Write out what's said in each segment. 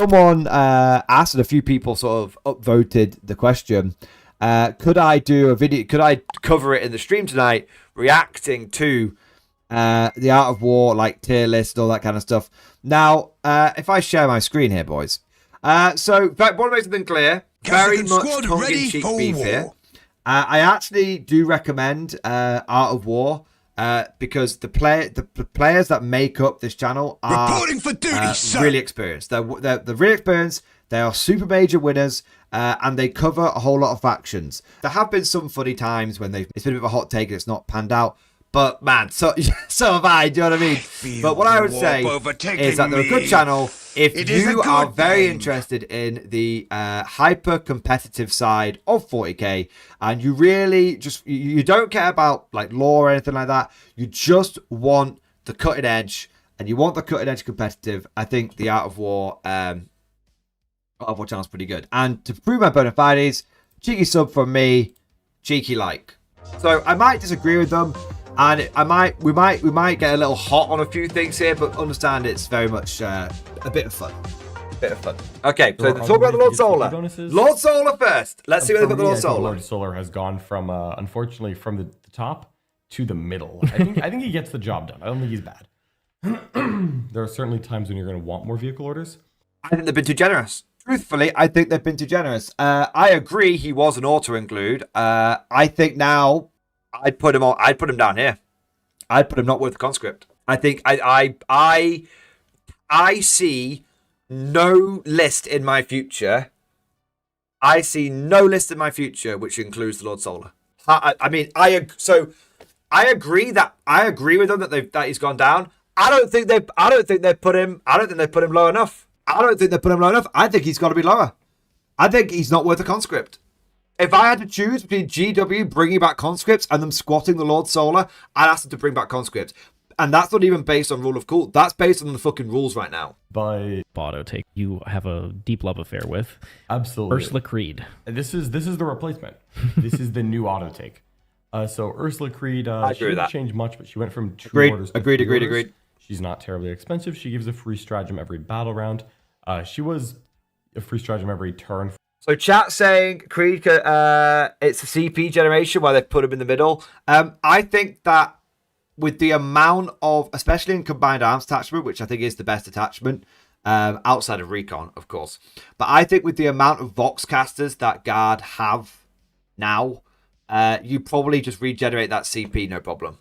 someone asked, and a few people sort of upvoted the question. Could I do a video? Could I cover it in the stream tonight, reacting to the Art of War, like tier list, all that kind of stuff? Now, if I share my screen here, boys. So, in fact, one way to think clear, very much tongue-in-cheek beef here. I actually do recommend Art of War because the players that make up this channel are reporting for duty, really experienced. They're really experienced. They are super major winners, and they cover a whole lot of factions. There have been some funny times when it's been a bit of a hot take and it's not panned out. But man, so have I. Do you know what I mean? But what I would say is that they're a good channel if you are very interested in the hyper competitive side of 40k, and you really just you don't care about like lore or anything like that. You just want the cutting edge, and you want the cutting edge competitive. I think the Art of War channel is pretty good. And to prove my bona fides, cheeky sub from me, cheeky like. So I might disagree with them. And we might get a little hot on a few things here, but understand it's very much a bit of fun. Okay, so talk about the Lord Solar. Lord Solar first. Let's see where they put the Lord Solar. Lord Solar has gone from, unfortunately, from the top to the middle. I think he gets the job done. I don't think he's bad. There are certainly times when you're going to want more vehicle orders. I think they've been too generous. Truthfully, I think they've been too generous. I agree he was an auto-include. I think now I'd put him down here. I'd put him not worth the conscript. I think I see no list in my future. I see no list in my future which includes the Lord Solar. I agree with them that he's gone down. I don't think they put him low enough. I think he's got to be lower. I think he's not worth a conscript. If I had to choose between GW bringing back conscripts and them squatting the Lord Solar, I'd ask them to bring back conscripts. And that's not even based on rule of cool. That's based on the fucking rules right now. By auto take, you have a deep love affair with. Absolutely. Ursula Creed. This is the replacement. This is the new auto take. So Ursula Creed, she didn't change much, but she went from 2 orders to 3 orders. Agreed. She's not terribly expensive. She gives a free stratagem every battle round. She was a free stratagem every turn. So chat saying Creed, it's a CP generation where they put him in the middle. I think that with the amount of, especially in combined arms attachment, which I think is the best attachment, outside of recon, of course. But I think with the amount of Vox casters that Guard have now, you probably just regenerate that CP, no problem.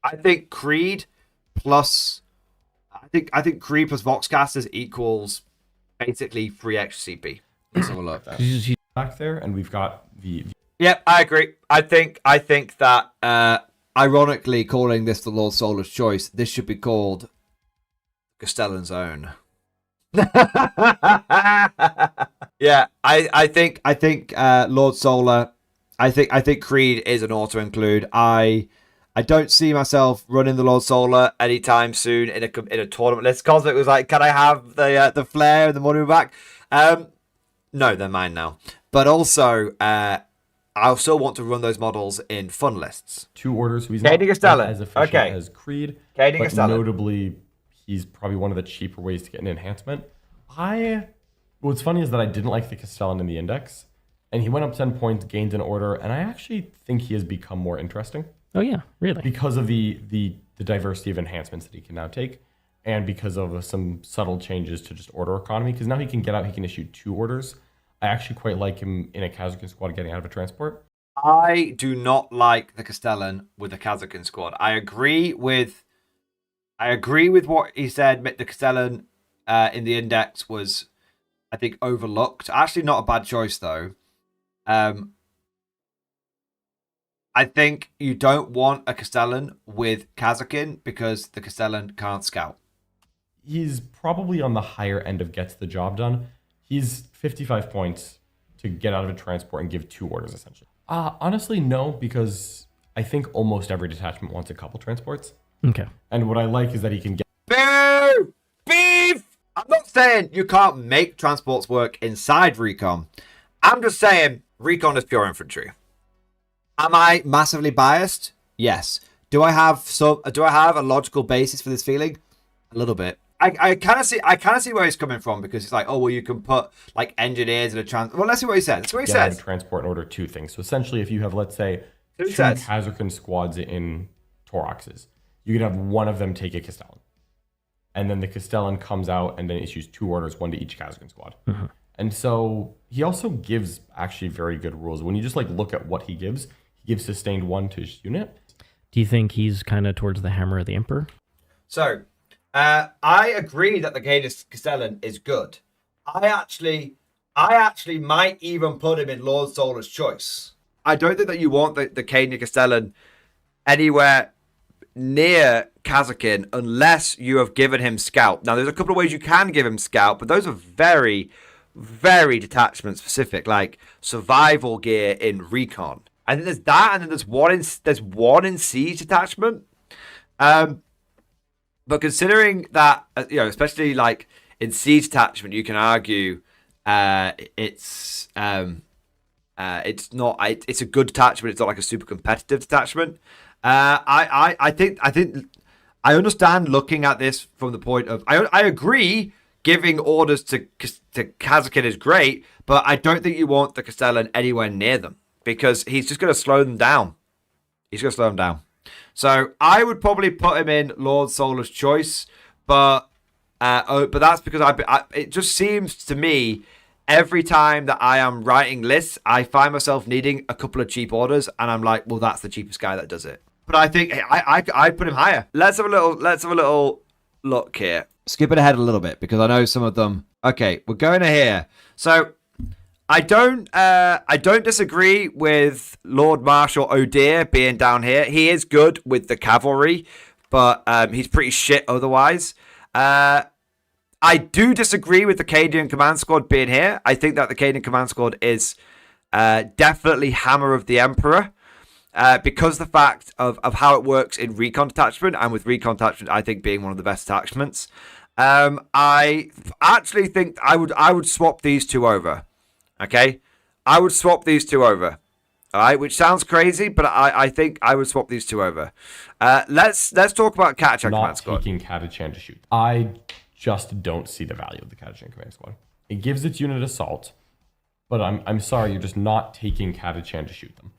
I think Creed plus, I think Creed plus Vox casters equals basically 3 extra CP. Let's have a look. She's back there, and we've got the. Yep, I agree. I think that ironically, calling this the Lord Solar's choice, this should be called Castellan's own. Yeah, I think Lord Solar. I think Creed is an auto include. I don't see myself running the Lord Solar anytime soon in a tournament list. Cosmic was like, can I have the flare and the Mordian back? No, they're mine now. But also, I still want to run those models in fun lists. 2 orders. So he's not as efficient as Creed. But notably, he's probably one of the cheaper ways to get an enhancement. What's funny is that I didn't like the Castellan in the index. And he went up 10 points, gained an order. And I actually think he has become more interesting. Oh, yeah. Really? Because of the diversity of enhancements that he can now take. And because of some subtle changes to just order economy. Because now he can get out, he can issue 2 orders. I actually quite like him in a Kazakhstan squad getting out of a transport. I do not like the Castellan with the Kazakhstan squad. I agree with what he said. The Castellan in the index was, I think, overlooked. Actually, not a bad choice, though. I think you don't want a Castellan with Kazakhstan because the Castellan can't scout. He's probably on the higher end of gets the job done. He's 55 points to get out of a transport and give 2 orders, essentially. Honestly, no, because I think almost every detachment wants a couple transports. Okay. And what I like is that he can get... Boo! Beef! I'm not saying you can't make transports work inside Recon. I'm just saying Recon is pure infantry. Am I massively biased? Yes. Do I have a logical basis for this feeling? A little bit. I kind of see where he's coming from, because it's like, oh well, you can put like engineers in a trans. Well, let's see what he says. That's what he says. Transport in order two things. So essentially, if you have, let's say, two Khazarkan squads in Toroxes, you could have one of them take a Castellan, and then the Castellan comes out and then issues 2 orders, one to each Khazarkan squad. Mm-hmm. And so he also gives actually very good rules. When you just like look at what he gives sustained 1 to his unit. Do you think he's kind of towards the Hammer of the Emperor? So, I agree that the Castellan is good. I actually might even put him in Lord Solar's choice. I don't think that you want the Cadia Castellan anywhere near Khazarkan unless you have given him Scout. Now, there's a couple of ways you can give him Scout, but those are very, very detachment specific, like survival gear in Recon. I think there's that, and then there's one in Siege detachment. But considering that, especially like in Siege detachment, you can argue it's not. It's a good detachment. It's not like a super competitive detachment. I think I understand looking at this from the point of I agree. Giving orders to Khazarkan is great, but I don't think you want the Castellan anywhere near them, because he's just going to slow them down. So I would probably put him in Lord Solar's choice, but that's because it just seems to me every time that I am writing lists, I find myself needing a couple of cheap orders, and I'm like, well, that's the cheapest guy that does it. But I think I put him higher. Let's have a little look here. Skipping ahead a little bit, because I know some of them. Okay, we're going to here. So I don't disagree with Lord Marshal O'Dear being down here. He is good with the cavalry, but he's pretty shit otherwise. I do disagree with the Cadian Command Squad being here. I think that the Cadian Command Squad is definitely Hammer of the Emperor. Because the fact of how it works in Recon Detachment, and with Recon Detachment, I think being one of the best attachments. I actually think I would swap these two over. Okay? I would swap these two over. All right, which sounds crazy, but I think I would swap these two over. Let's talk about Catachan Command Squad. Not taking Catachan to shoot. I just don't see the value of the Catachan Command Squad. It gives its unit assault, but I'm sorry, you're just not taking Catachan to shoot them.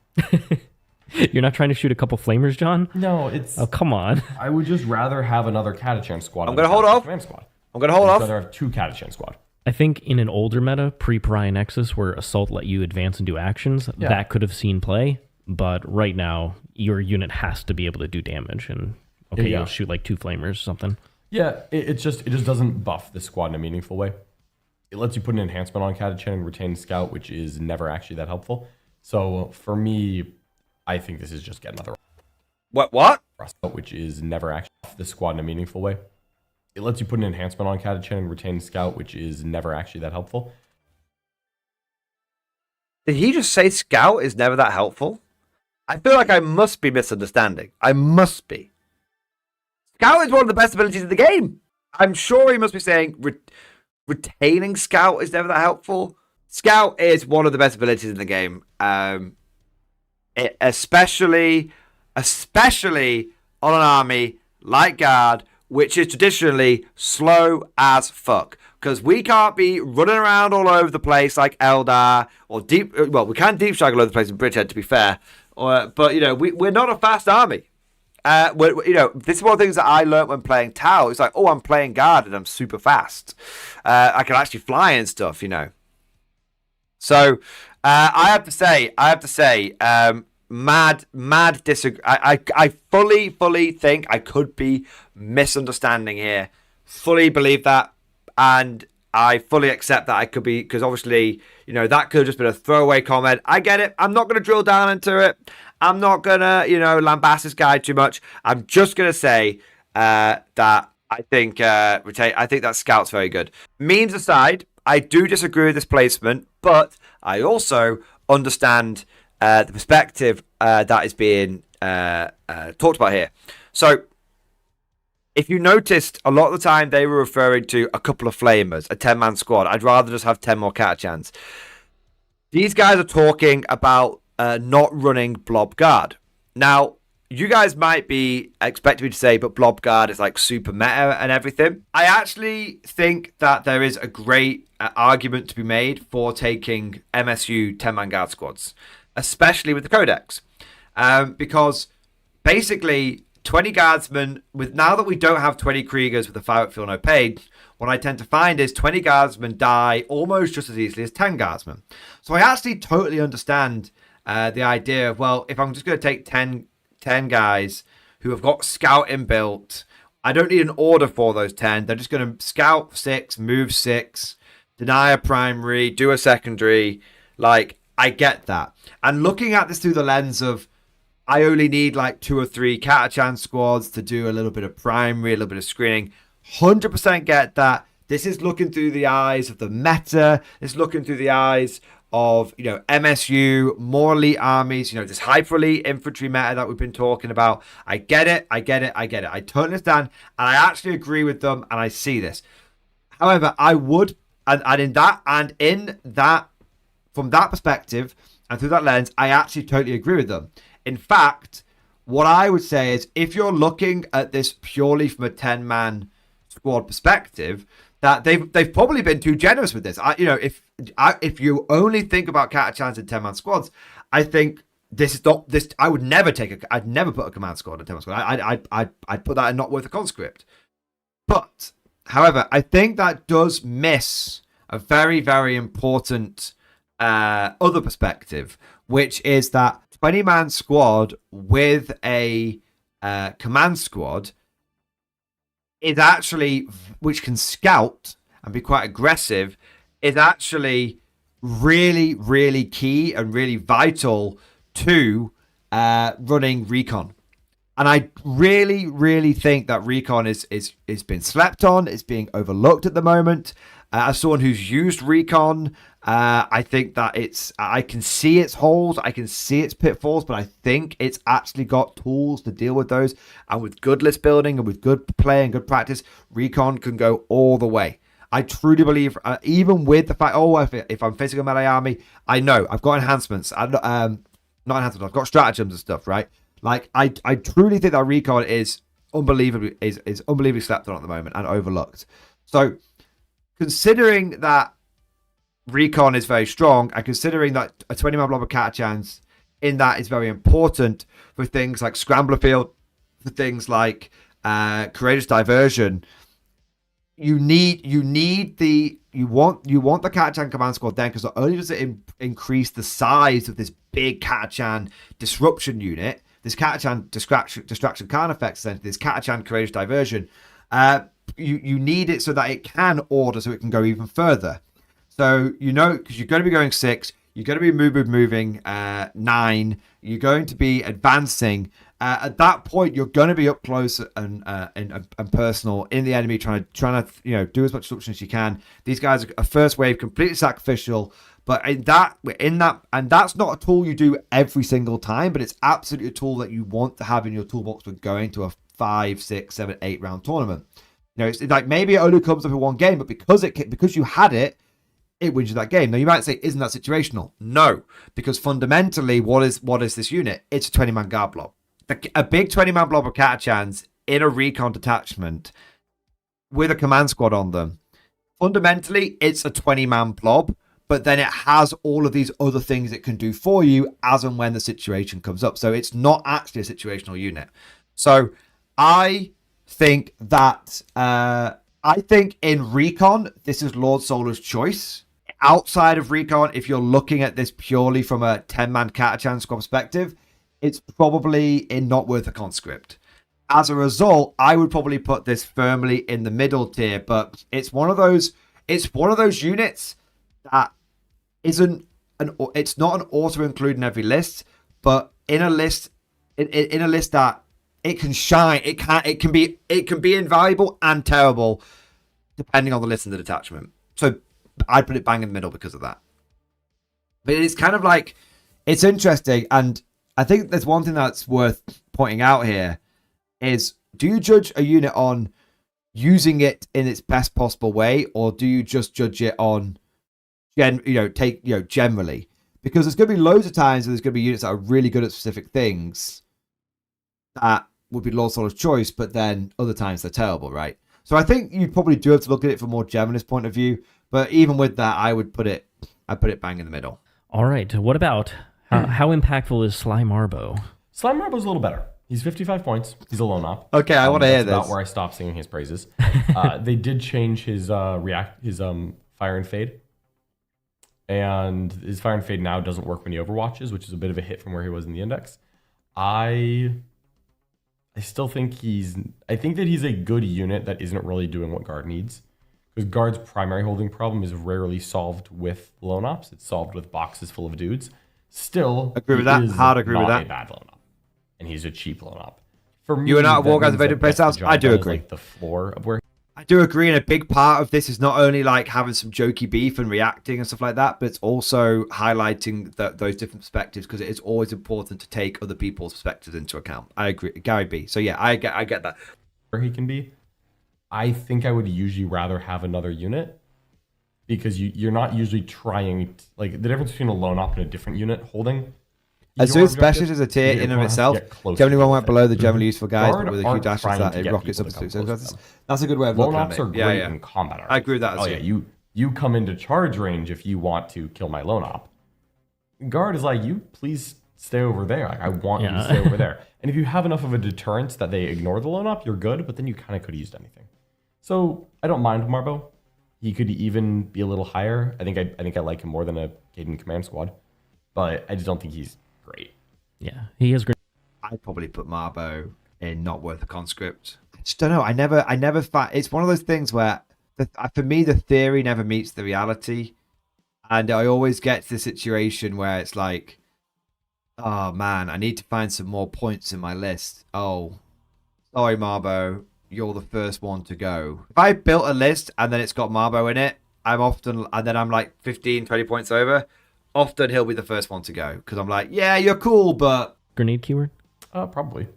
You're not trying to shoot a couple flamers, John? No, it's... Oh, come on. I would just rather have another Catachan squad. I'm going to hold off. I'm going to hold off. I'd rather have 2 Catachan squad. I think in an older meta, pre-Pariah Nexus, where Assault let you advance and do actions, that could have seen play. But right now, your unit has to be able to do damage. And, you'll shoot like 2 flamers or something. Yeah, it just doesn't buff the squad in a meaningful way. It lets you put an enhancement on Catachan and retain Scout, which is never actually that helpful. So for me... I think this is just get another. What? Which is never actually off the squad in a meaningful way. It lets you put an enhancement on Catachan and retain Scout, which is never actually that helpful. Did he just say Scout is never that helpful? I feel like I must be misunderstanding. I must be. Scout is one of the best abilities in the game. I'm sure he must be saying retaining Scout is never that helpful. Scout is one of the best abilities in the game. Especially on an army like Guard, which is traditionally slow as fuck. Because we can't be running around all over the place like Eldar or deep. Well, we can deep strike all over the place in Bridgehead, to be fair. But we're not a fast army. This is one of the things that I learned when playing Tau. It's like, oh, I'm playing Guard and I'm super fast. I can actually fly and stuff. So. I have to say, mad disagree. I fully think I could be misunderstanding here. Fully believe that, and I fully accept that I could be, because obviously, that could have just been a throwaway comment. I get it. I'm not going to drill down into it. I'm not going to, lambast this guy too much. I'm just going to say that I think that Scout's very good. Memes aside, I do disagree with this placement, but I also understand the perspective that is being talked about here. So, if you noticed, a lot of the time they were referring to a couple of flamers, a 10-man squad. I'd rather just have 10 more Catachans. These guys are talking about not running Blob Guard. Now, you guys might be expecting me to say, but Blob Guard is like super meta and everything. I actually think that there is a great argument to be made for taking MSU 10-man guard squads, especially with the Codex. Because basically 20 guardsmen, now that we don't have 20 Kriegers with the fire feel no pain, what I tend to find is 20 guardsmen die almost just as easily as 10 guardsmen. So I actually totally understand the idea of, well, if I'm just going to take 10 guys who have got scout inbuilt, I don't need an order for those 10. They're just going to scout 6, move 6, deny a primary, do a secondary. Like, I get that. And looking at this through the lens of, I only need like 2 or 3 Catachan squads to do a little bit of primary, a little bit of screening. 100% get that. This is looking through the eyes of the meta. It's looking through the eyes of, MSU, more elite armies, this hyper elite infantry meta that we've been talking about. I get it. I totally understand. And I actually agree with them. And I see this. However, I would, and in that, from that perspective and through that lens, I actually totally agree with them. In fact, what I would say is, if you're looking at this purely from a 10-man squad perspective, that they've probably been too generous with this. If you only think about Catachans in 10-man squads, I think this is not this. I would never I'd never put a command squad in 10-man squad. I'd put that in not worth a conscript. But however, I think that does miss a very, very important other perspective, which is that 20-man squad with a command squad is actually, which can scout and be quite aggressive, is actually really, really key and really vital to running recon. And I really, really think that recon is been slept on. It's being overlooked at the moment. As someone who's used recon, I think that I can see its holes, I can see its pitfalls, but I think it's actually got tools to deal with those. And with good list building and with good play and good practice, recon can go all the way. I truly believe, even with the fact, if I'm facing a melee army, I know I've got enhancements. Not enhancements, I've got stratagems and stuff, right? Like, I truly think that recon is unbelievably slept on at the moment and overlooked. So, considering that recon is very strong, and considering that a 20-man blob of Catachans in that is very important for things like Scrambler Field, for things like Courageous Diversion, you want the Catachan command squad then, because not only does it increase the size of this big Catachan disruption unit, this Catachan distraction card effects, essentially, this Catachan Courageous Diversion, you need it so that it can order, so it can go even further. So, because you're going to be going 6, you're going to be moving 9, you're going to be advancing. At that point, you're going to be up close and personal in the enemy, trying to do as much destruction as you can. These guys are a first wave, completely sacrificial. But and that's not a tool you do every single time, but it's absolutely a tool that you want to have in your toolbox when going to a 5, 6, 7, 8 round tournament. It's like maybe it only comes up in one game, but because you had it, it wins you that game. Now you might say, isn't that situational? No, because fundamentally, what is this unit? It's a 20-man guard blob. A big 20-man blob of Catachans in a recon detachment with a command squad on them. Fundamentally, it's a 20-man blob, but then it has all of these other things it can do for you as and when the situation comes up. So it's not actually a situational unit. So I think that in recon, this is Lord Solar's choice. Outside of recon, if you're looking at this purely from a 10-man Catachan squad perspective, it's probably not worth a conscript. As a result, I would probably put this firmly in the middle tier, but it's one of those units that it's not an auto include in every list, but in a list that it can shine, it can be invaluable and terrible depending on the list and the detachment. So I'd put it bang in the middle because of that. But it's kind of like, it's interesting, and I think there's one thing that's worth pointing out here is, do you judge a unit on using it in its best possible way, or do you just judge it on generally? Because there's going to be loads of times where there's going to be units that are really good at specific things, that would be Lord Solar's choice, but then other times they're terrible, right? So I think you probably do have to look at it from a more generalist point of view. But even with that, I'd put it bang in the middle. All right. What about how impactful is Sly Marbo? Sly Marbo's a little better. He's 55 points. He's a lone op. Okay, I want to hear this. That's about where I stopped singing his praises. They did change his fire and fade. And his fire and fade now doesn't work when he overwatches, which is a bit of a hit from where he was in the index. I still think I think that he's a good unit that isn't really doing what guard needs. Because guard's primary holding problem is rarely solved with lone ops. It's solved with boxes full of dudes. Still, agree with that. Hard agree with that. A bad lone op, and he's a cheap lone op. For me, you are not a war guys invaded playstyles. I do agree. Like the floor of where. I do agree, and a big part of this is not only like having some jokey beef and reacting and stuff like that, but it's also highlighting those different perspectives, because it is always important to take other people's perspectives into account. I agree, Gary B. So yeah, I get that. Where he can be, I think I would usually rather have another unit, because you're not usually trying like the difference between a lone op and a different unit holding. As soon as specialist is a tier in and of itself, generally one went below the generally useful guys, but with a huge dash that it rockets up to. So that's a good way of looking at it. Lone ops are great in combat. I agree with that. Oh yeah, you come into charge range if you want to kill my lone op. Guard is like, you please stay over there. Like, I want you to stay over there. And if you have enough of a deterrence that they ignore the lone op, you're good. But then you kind of could have used anything. So I don't mind Marbo. He could even be a little higher. I think I like him more than a Caden Command Squad, but I just don't think he's great. Yeah, he is great. I'd probably put Marbo in not worth a conscript. I just don't know. I never it's one of those things where for me the theory never meets the reality, and I always get to the situation where it's like, oh man, I need to find some more points in my list. Oh, sorry Marbo, you're the first one to go. If I built a list and then it's got Marbo in it, and then I'm like 15, 20 points over, often he'll be the first one to go, because I'm like, yeah, you're cool, but... Grenade keyword? Probably.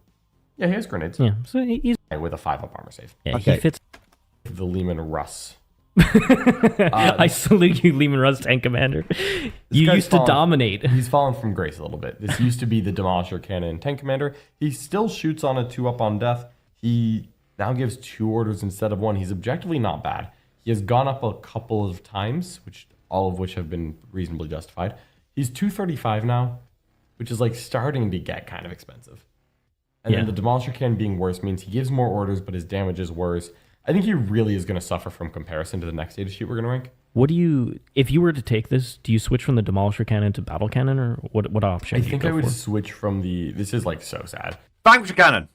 Yeah, he has grenades. Yeah, so he's... With a 5-up armor save. Yeah, okay. He fits... The Lehman Russ. I salute you, Lehman Russ Tank Commander. You used to dominate. He's fallen from grace a little bit. This used to be the Demolisher Cannon Tank Commander. He still shoots on a 2-up on death. He now gives 2 orders instead of 1. He's objectively not bad. He has gone up a couple of times, all of which have been reasonably justified. He's 235 now, which is like starting to get kind of expensive. And then the Demolisher Cannon being worse means he gives more orders, but his damage is worse. I think he really is going to suffer from comparison to the next data sheet we're going to rank. If you were to take this, do you switch from the Demolisher Cannon to Battle Cannon, or what option? I think I would switch from this is like so sad. Vanquisher Cannon!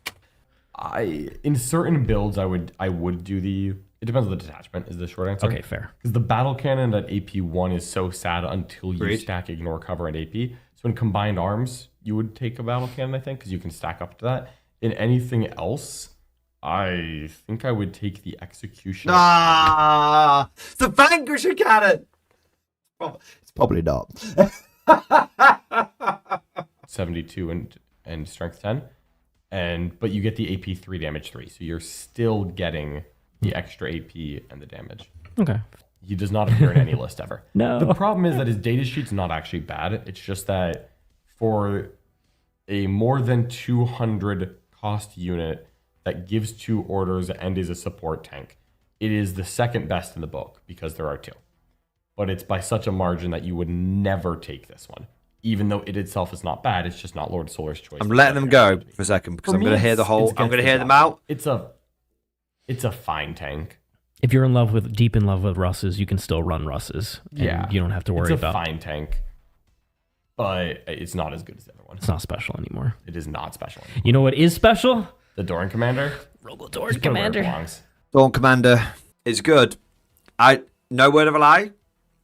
In certain builds, I would do it depends on the detachment, is the short answer. Okay, fair. Because the Battle Cannon at AP1 is so sad until you stack Ignore, Cover, and AP. So in combined arms, you would take a Battle Cannon, I think, because you can stack up to that. In anything else, I think I would take the Executioner. It's the Vanquisher Cannon! It's probably not. 72 and Strength 10. But you get the AP 3 damage 3. So you're still getting the extra AP and the damage. Okay. He does not appear in any list ever. No. The problem is that his data sheet's not actually bad. It's just that for a more than 200 cost unit that gives 2 orders and is a support tank, it is the second best in the book because there are 2. But it's by such a margin that you would never take this one. Even though it itself is not bad, it's just not Lord Solar's choice. I'm letting them go for a second because I'm going to hear I'm going to hear them out. It's a fine tank. If you're deep in love with Russes, you can still run Russes. Yeah. You don't have to worry about. It's a fine tank. But it's not as good as the other one. It's not special anymore. It is not special anymore. You know what is special? The Doran Commander. Rogal Doran Commander. Doran Commander is good. No word of a lie.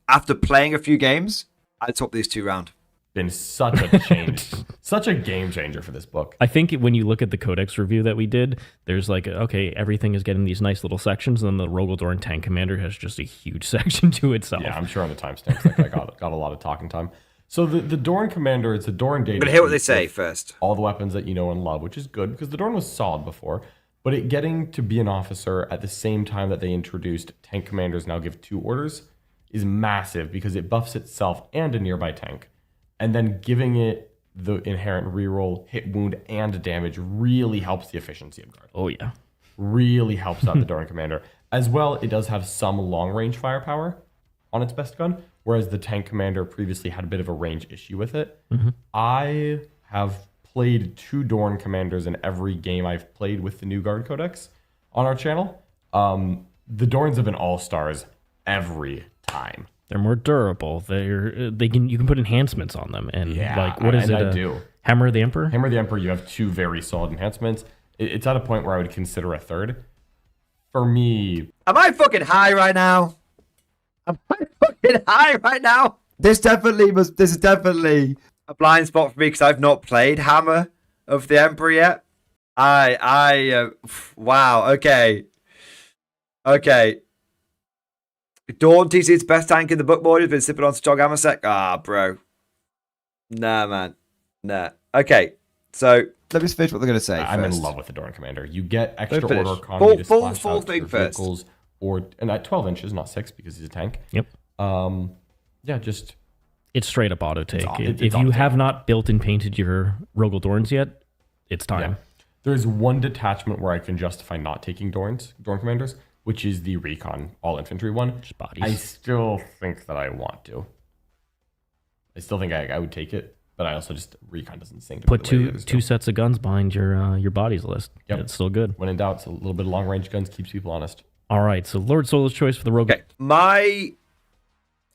After playing a few games, I'd swap these 2 round. Been such a change, such a game changer for this book. I think when you look at the Codex review that we did, there's like, okay, everything is getting these nice little sections, and then the Rogal Doran Tank Commander has just a huge section to itself. Yeah, I'm sure on the timestamps, like I got a lot of talking time. So the Doran Commander, it's a Doran data. But hear what they say first. All the weapons that you know and love, which is good because the Doran was solid before, but it getting to be an officer at the same time that they introduced tank commanders now give 2 orders is massive because it buffs itself and a nearby tank. And then giving it the inherent reroll, hit, wound, and damage really helps the efficiency of guard. Oh, yeah. Really helps out the Dorn Commander. As well, it does have some long-range firepower on its best gun, whereas the Tank Commander previously had a bit of a range issue with it. I have played 2 Dorn Commanders in every game I've played with the new Guard Codex on our channel. The Dorns have been all-stars every time. They're more durable. You can put enhancements on them, and what is it? I do. Hammer of the Emperor. Hammer of the Emperor. You have 2 very solid enhancements. It's at a point where I would consider a third. For me, am I fucking high right now? Am I fucking high right now? This is definitely a blind spot for me because I've not played Hammer of the Emperor yet. Wow. Okay. Dawn TC's best tank in the book board has been sipping on Stog Hammersec. Bro. Nah, man. Nah. Okay. So let me finish what they're going to say. I'm first. in love with the Dorn Commander. You get extra order economy to splash out your vehicles, and at 12 inches, not 6 because he's a tank. Yep. Just it's straight up auto take. If you have not built and painted your Rogel Dorns yet, it's time. Yeah. There's one detachment where I can justify not taking Dorn Commanders, which is the Recon all infantry one. Just bodies. I still think that I want to. I still think I would take it, but I also just Recon doesn't sing. Put two sets of guns behind your bodies list. Yep. It's still good. When in doubt, it's a little bit of long range guns keeps people honest. All right, so Lord Solo's choice for the Rogue. Okay. I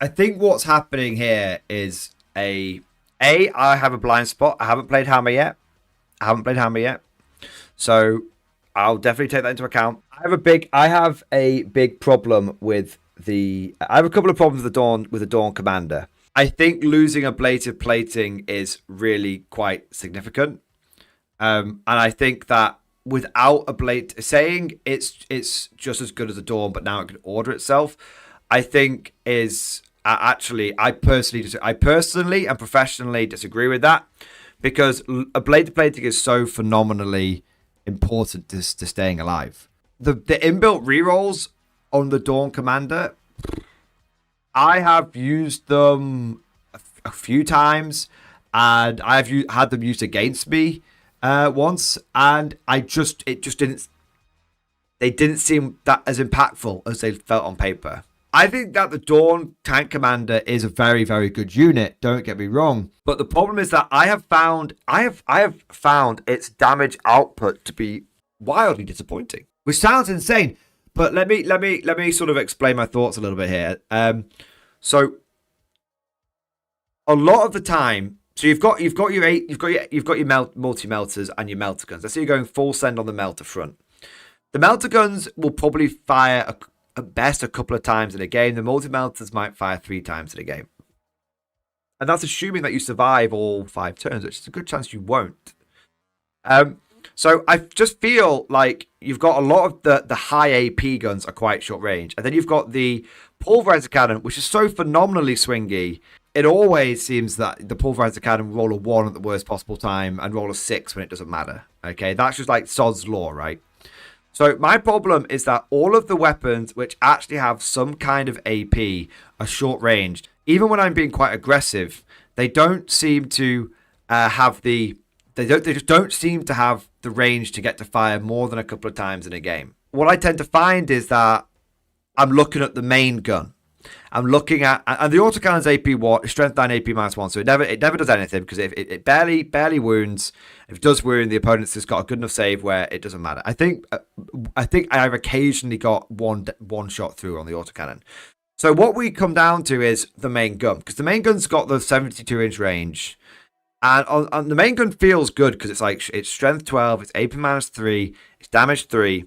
think what's happening here is I have a blind spot. I haven't played Hammer yet. So I'll definitely take that into account. I have a big problem with I have a couple of problems with the Dawn Commander. I think losing ablative plating is really quite significant. And I think that without saying it's just as good as the Dawn, but now it can order itself, I think is I personally and professionally disagree with that, because ablative plating is so phenomenally important to staying alive. The inbuilt rerolls on the Dawn Commander, I have used them a few times, and I've had them used against me once, and they didn't seem that as impactful as they felt on paper. I think that the Dawn Tank Commander is a very, very good unit, don't get me wrong, but the problem is that I have found its damage output to be wildly disappointing, which sounds insane. But let me sort of explain my thoughts a little bit here. So a lot of the time, so you've got your multi melters and your melter guns. Let's say you're going full send on the melter front. The melter guns will probably fire at best a couple of times in a game. The multi melters might fire 3 times in a game, and that's assuming that you survive all 5 turns, which is a good chance you won't. So I just feel like you've got a lot of the high AP guns are quite short range. And then you've got the pulverizer cannon, which is so phenomenally swingy. It always seems that the pulverizer cannon roll a 1 at the worst possible time and roll a 6 when it doesn't matter. Okay, that's just like Sod's Law, right? So my problem is that all of the weapons which actually have some kind of AP are short ranged. Even when I'm being quite aggressive, they don't seem to have the... They just don't seem to have the range to get to fire more than a couple of times in a game. What I tend to find is that I'm looking at the main gun. I'm looking at, and the autocannon's AP strength 9 AP -1, so it never does anything because it barely wounds. If it does wound, the opponent's just got a good enough save where it doesn't matter. I think I've occasionally got one shot through on the autocannon. So what we come down to is the main gun, because the main gun's got the 72-inch range. And on the main gun feels good because it's strength 12, it's AP -3, it's damage 3.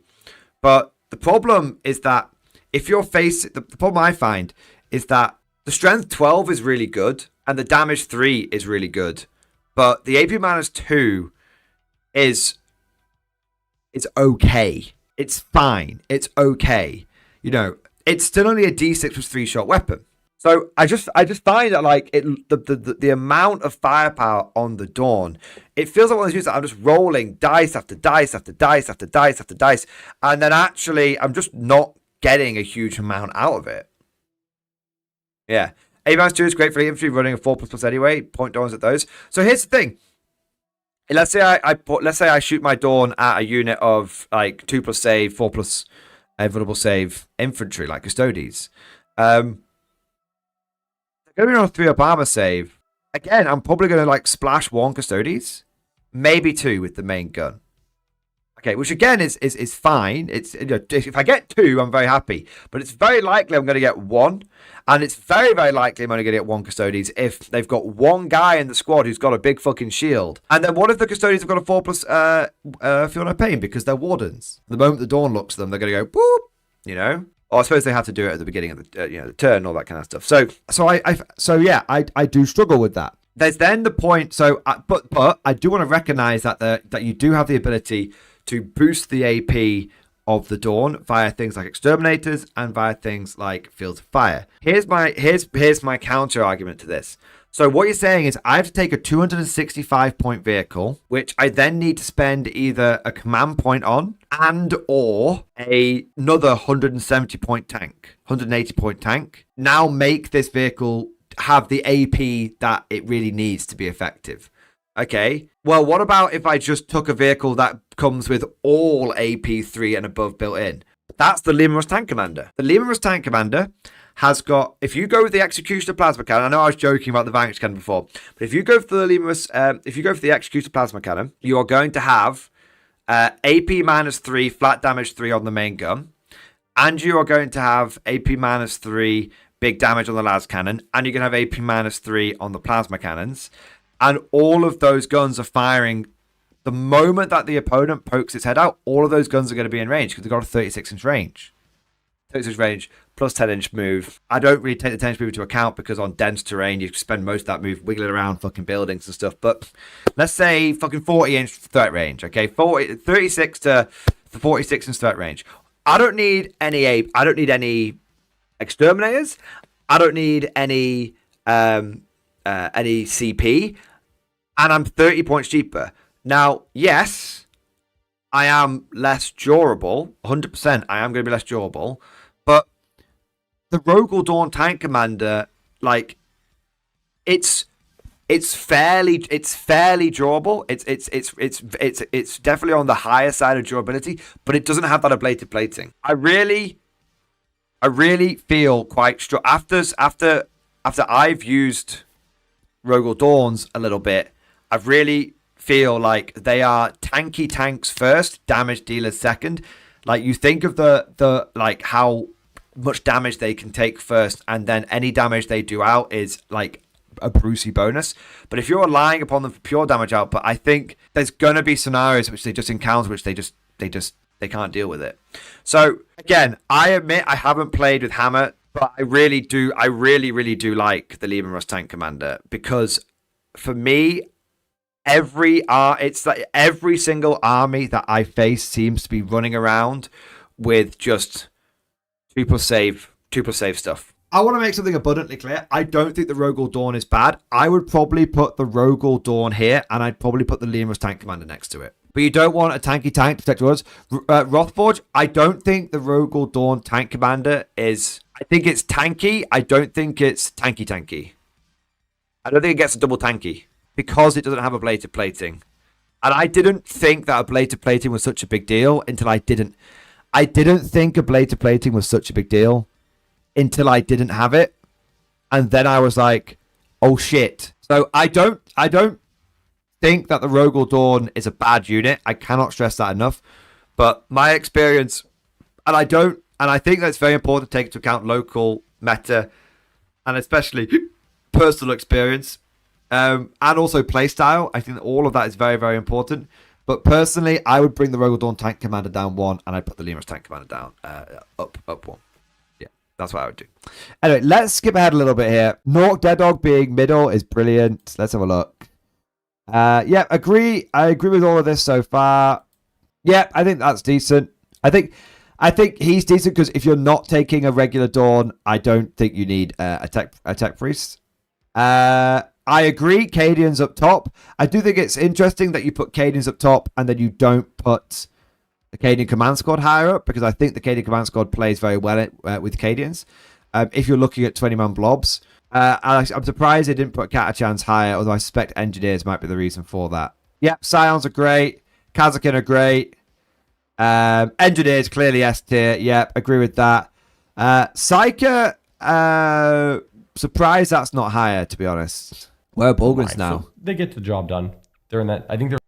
But the problem is that if you're facing... The problem I find is that the strength 12 is really good and the damage 3 is really good. But the AP -2 is okay. It's fine. It's okay. You know, it's still only a D6 with 3-shot weapon. So I just find that like the amount of firepower on the Dawn, it feels like one of those units that I'm just rolling dice after dice after dice after dice after dice, and then actually I'm just not getting a huge amount out of it. Yeah. Advanced 2 is great for infantry running a 4++ anyway. Point dawns at those. So here's the thing. Let's say I shoot my dawn at a unit of like 2+ save, 4+ vulnerable save infantry, like Custodes. They're going to be on a 3-up armor save. Again, I'm probably going to like splash 1 Custodes, maybe 2 with the main gun. Okay, which again is fine. It's, you know, if I get 2, I'm very happy. But it's very likely I'm going to get 1. And it's very, very likely I'm only going to get 1 Custodes if they've got 1 guy in the squad who's got a big fucking shield. And then what if the Custodes have got a 4+ Feel No Pain because they're wardens? The moment the dawn looks at them, they're going to go, boop, you know? Or I suppose they have to do it at the beginning of the, the turn and all that kind of stuff. So yeah, I do struggle with that. There's then the point, but I do want to recognize that you do have the ability to boost the AP of the dawn via things like exterminators and via things like fields of fire. Here's my counter argument to this. So what you're saying is I have to take a 265 point vehicle, which I then need to spend either a command point on and or another 170 point tank, 180 point tank. Now make this vehicle have the AP that it really needs to be effective. Okay, well, what about if I just took a vehicle that comes with all AP3 and above built in? That's the Leman Tank Commander. The Leman Tank Commander has got, if you go with the Executioner Plasma Cannon, I know I was joking about the Vanquish Cannon before, but if you go for the the Executioner Plasma Cannon, you are going to have AP -3, flat damage 3 on the main gun, and you are going to have AP -3, big damage on the las cannon, and you're going to have AP -3 on the plasma cannons. And all of those guns are firing the moment that the opponent pokes its head out. All of those guns are going to be in range because they've got a 36-inch range. 36 range plus 10-inch move. I don't really take the 10-inch move into account because on dense terrain, you spend most of that move wiggling around fucking buildings and stuff. But let's say fucking 40-inch threat range, okay? 36 to 46-inch threat range. I don't need any exterminators. I don't need any CP. And I'm 30 points cheaper. Now, yes, I am less durable. 100% I am going to be less durable. But the Rogal Dawn Tank Commander, like, it's fairly durable. It's definitely on the higher side of durability, but it doesn't have that ablative plating. I really feel quite strong after I've used Rogal Dawns a little bit. I really feel like they are tanky tanks first, damage dealers second. Like, you think of the like how much damage they can take first, and then any damage they do out is like a Brucey bonus. But if you're relying upon them for pure damage output, I think there's gonna be scenarios which they just encounter which they can't deal with it. So again, I admit I haven't played with Hammer, but I really do like the Leman Russ Tank Commander, because for me, it's like every single army that I face seems to be running around with just 2+ save stuff. I want to make something abundantly clear. I don't think the Rogal Dawn is bad. I would probably put the Rogal Dawn here, and I'd probably put the Leman Russ Tank Commander next to it. But you don't want a tanky tank to protect yours. Rothforge, I don't think the Rogal Dawn Tank Commander is... I think it's tanky. I don't think it's tanky. I don't think it gets a double tanky because it doesn't have ablative plating. And I didn't think that ablative plating was such a big deal until I didn't. I didn't think ablative plating was such a big deal until I didn't have it. And then I was like, oh shit. So I don't think that the Rogal Dawn is a bad unit. I cannot stress that enough. But my experience, and I think that's very important to take into account local meta and especially personal experience, and also playstyle. I think that all of that is very, very important. But personally, I would bring the Rogal Dawn Tank Commander down 1, and I'd put the Leman Russ Tank Commander down up 1. Yeah, that's what I would do. Anyway, let's skip ahead a little bit here. Nork Dead Dog being middle is brilliant. Let's have a look. Yeah, agree. I agree with all of this so far. Yeah, I think that's decent. I think he's decent because if you're not taking a regular Dawn, I don't think you need a tech priest. I agree, Cadians up top. I do think it's interesting that you put Cadians up top and then you don't put the Cadian Command Squad higher up, because I think the Cadian Command Squad plays very well with Cadians. If you're looking at 20-man blobs, I'm surprised they didn't put Catachans higher, although I suspect Engineers might be the reason for that. Yep, Scions are great. Kazakin are great. Engineers, clearly S tier. Yep, agree with that. Psyker, surprised that's not higher, to be honest. Where are Bulgans now? So they get the job done. They're in that. I think they're.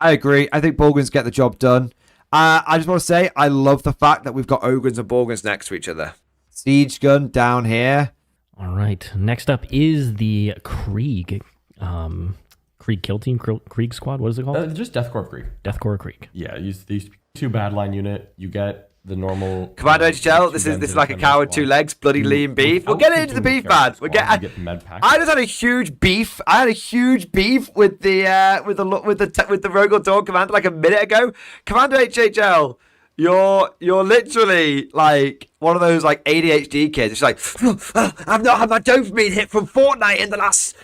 I agree. I think Bulgans get the job done. I just want to say, I love the fact that we've got Ogrins and Bulgans next to each other. Siege gun down here. All right. Next up is the Krieg. Krieg Kill Team? Krieg Squad? What is it called? Just Deathcore Krieg. Deathcore Krieg. Yeah, these 2 badline unit. You get the normal. Commander HL, this is like a cow with 2 legs, bloody lean beef. We'll get into the beef, man. I just had a huge beef. I had a huge beef with the Rogue Dawn Commander like a minute ago. Commander HHL, you're literally like one of those like ADHD kids. It's like, I've not had my dopamine hit from Fortnite in the last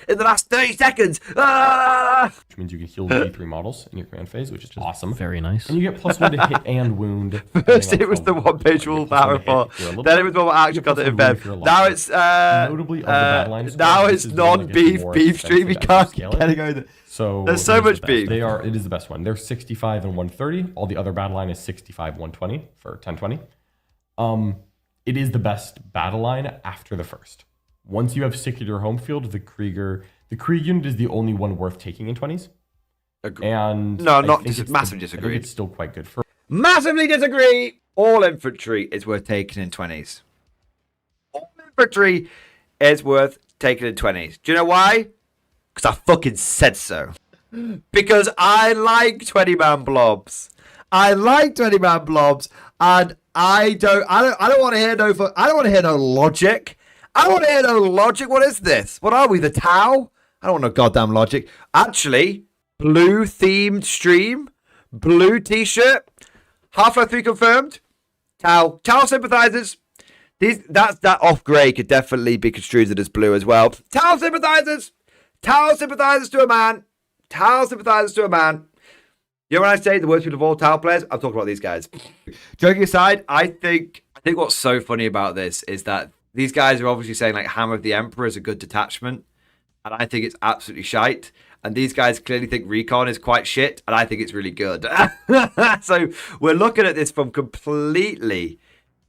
30 seconds. Which means you can heal D3 models in your command phase, which is just awesome. Very nice. And you get +1 to hit and wound. First it was the one-page rule power report. Then it was more action content in bed. Now it's notably of the bad now it's non-beef stream. You can't get it going. So there's so much beef. It is the best one. They're 65 and 130. All the other battle line is 65, 120 for 1020. It is the best battle line after the first. Once you have secured your home field, the Krieg unit is the only one worth taking in 20s. And massively disagree. It's still quite good for. Massively disagree. All infantry is worth taking in 20s. All infantry is worth taking in 20s. Do you know why? Because I fucking said so. Because I like 20-man blobs. I like 20-man blobs, and I don't want to hear no logic. I don't want to hear no logic. What is this? What are we, the Tau? I don't want no goddamn logic. Actually, blue themed stream, blue t-shirt, Half-Life 3 confirmed. Tau sympathizers. That off grey could definitely be construed as blue as well. Tau sympathizers. Tau sympathizers to a man. Tau sympathizers to a man. You know when I say the worst people of all Tau players? I'm talking about these guys. Joking aside, I think what's so funny about this is that these guys are obviously saying like Hammer of the Emperor is a good detachment, and I think it's absolutely shite. And these guys clearly think Recon is quite shit, and I think it's really good. So we're looking at this from completely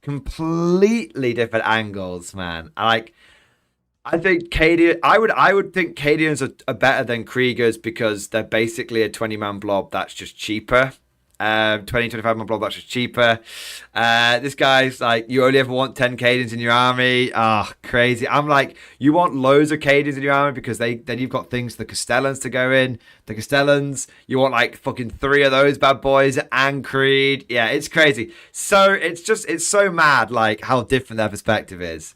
different angles, man. I think I would think Cadians are better than Kriegers because they're basically a 20-man blob that's just cheaper. 25-man blob that's just cheaper. This guy's like, you only ever want 10 Cadians in your army. Crazy. I'm like, you want loads of Cadians in your army because then you've got things, the Castellans to go in. The Castellans, you want like fucking 3 of those bad boys and Creed. Yeah, it's crazy. So it's so mad like how different their perspective is.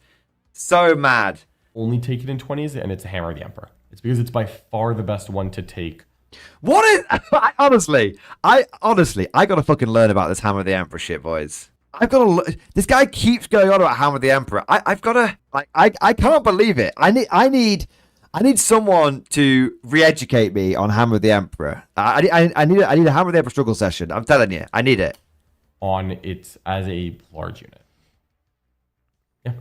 So mad. Only take it in 20s, and it's a Hammer of the Emperor. It's because it's by far the best one to take. What is... I gotta fucking learn about this Hammer of the Emperor shit, boys. I've got to... This guy keeps going on about Hammer of the Emperor. I've got to... I can't believe it. I need someone to re-educate me on Hammer of the Emperor. I need a Hammer of the Emperor struggle session. I'm telling you. I need it. On it as a large unit. Yeah.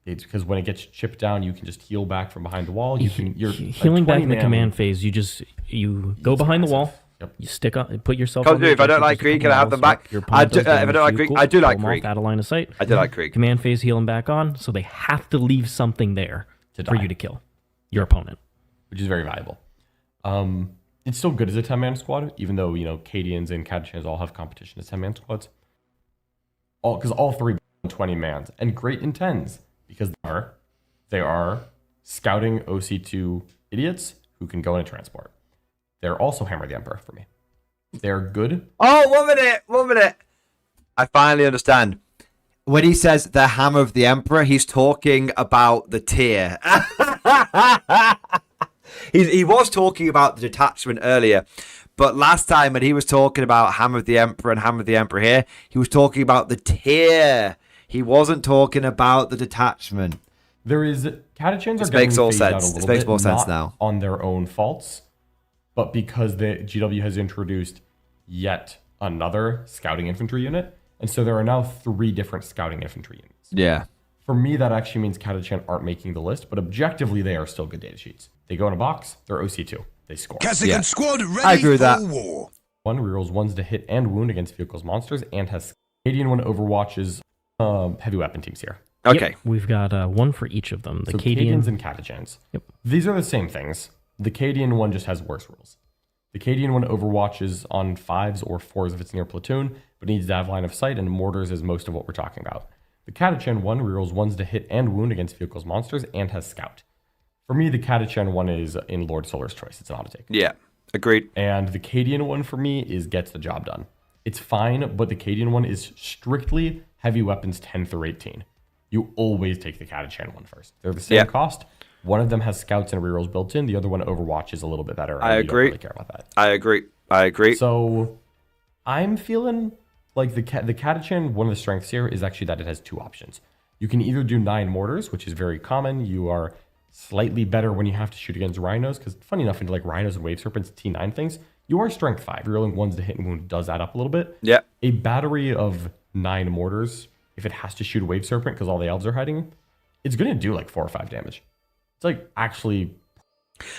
It's because when it gets chipped down, you can just heal back from behind the wall. You're healing back in the command phase. You go behind the wall. Yep. You stick up, put yourself. If I don't like Krieg, can I have them back? If I don't like Krieg, I do like Krieg. Out of line of sight. I do like Krieg. Command phase healing back on, so they have to leave something there for you to kill your opponent, which is very valuable. It's still good as a 10-man squad, even though Cadians and Catachans all have competition as 10-man squads. Because all 3 20-mans and great in 10s. Because they are scouting OC2 idiots who can go in a transport. They're also Hammer the Emperor for me. They're good. Oh, 1 minute. I finally understand. When he says the Hammer of the Emperor, he's talking about the tier. He was talking about the detachment earlier. But last time when he was talking about Hammer of the Emperor and Hammer of the Emperor here, he was talking about the tier. He wasn't talking about the detachment. There is Catachans are this makes all sense. This makes more sense now. On their own faults, but because the GW has introduced yet another scouting infantry unit, and so there are now 3 different scouting infantry units. Yeah. For me, that actually means Catachan aren't making the list, but objectively, they are still good data sheets. They go in a box, they're OC2. They score. Kessigan squad ready I agree with that. for war. One rerolls ones to hit and wound against vehicles, monsters, and has Cadian one overwatches heavy weapon teams here. Okay. Yep, we've got one for each of them. The So Cadian Cadians and Catachans. Yep. These are the same things. The Cadian one just has worse rules. The Cadian one overwatches on 5s or 4s if it's near platoon, but needs to have line of sight, and mortars is most of what we're talking about. The Catachan one rerolls ones to hit and wound against vehicles, monsters, and has scout. For me, the Catachan one is in Lord Solar's choice. It's an auto take. Yeah. Agreed. And the Cadian one for me is gets the job done. It's fine, but the Cadian one is strictly heavy weapons 10 through 18. You always take the Catachan one first. They're the same cost. One of them has scouts and rerolls built in. The other one Overwatch is a little bit better. I agree. Don't really care about that. I agree. So I'm feeling like the Catachan, one of the strengths here is actually that it has 2 options. You can either do 9 mortars, which is very common. You are slightly better when you have to shoot against rhinos, because funny enough, into like rhinos and wave serpents, T9 things, you are strength 5. Rerolling ones to hit and wound does add up a little bit. Yeah. A battery of 9 mortars, if it has to shoot a wave serpent because all the elves are hiding, it's going to do like 4 or 5 damage. It's like actually...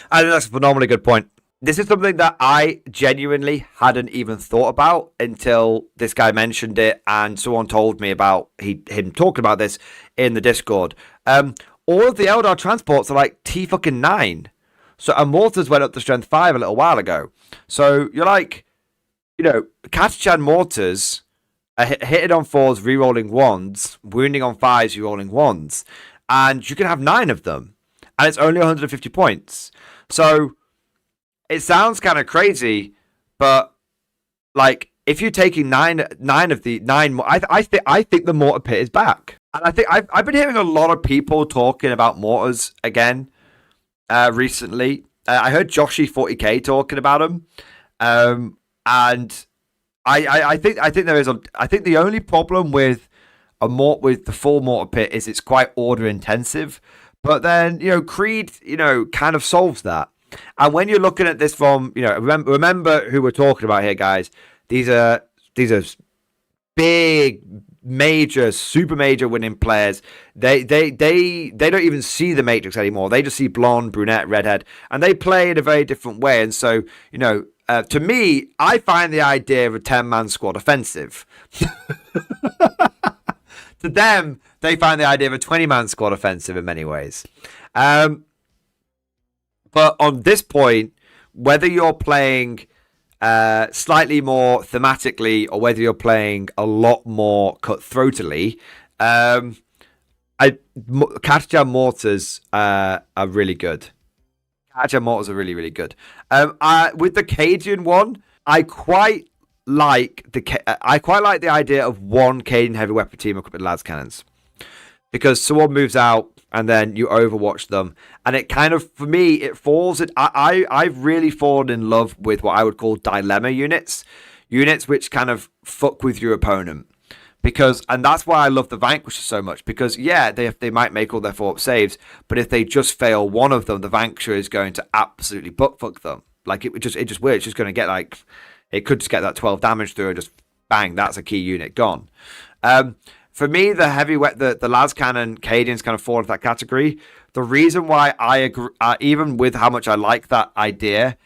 I think that's a phenomenally good point. This is something that I genuinely hadn't even thought about until this guy mentioned it and someone told me about him talking about this in the Discord. All of the Eldar transports are like T9. So, and mortars went up to strength 5 a little while ago. So you're like, Catachan mortars are hitting on 4s, rerolling 1s, wounding on 5s, rerolling 1s. And you can have 9 of them. And it's only 150 points. So it sounds kind of crazy, but like if you're taking nine of the 9, I think the mortar pit is back. And I think I've been hearing a lot of people talking about mortars again recently. I heard Joshy 40k talking about them, and I think there is I think the only problem with with the full mortar pit is it's quite order intensive. But then Creed kind of solves that. And when you're looking at this from remember who we're talking about here, guys. These are big, major, super major winning players. They don't even see the Matrix anymore. They just see blonde, brunette, redhead, and they play in a very different way. And so to me, I find the idea of a 10-man squad offensive. To them, they find the idea of a 20-man squad offensive in many ways. But on this point, whether you're playing slightly more thematically or whether you're playing a lot more cutthroatly, Catachan mortars are really good. Catachan mortars are really, really good. With the Cadian one, I quite like the idea of one Cadian heavy weapon team equipped with las cannons, because someone moves out and then you overwatch them, and it kind of, for me, it falls. I've really fallen in love with what I would call dilemma units which kind of fuck with your opponent, and that's why I love the Vanquisher so much, because they might make all their 4-up saves, but if they just fail one of them, the Vanquisher is going to absolutely buttfuck them. Like it just will. It's just going to get like. It could just get that 12 damage through and just bang, that's a key unit gone. For me, the las cannon Cadians kind of fall into that category. The reason why I agree, even with how much I like that idea,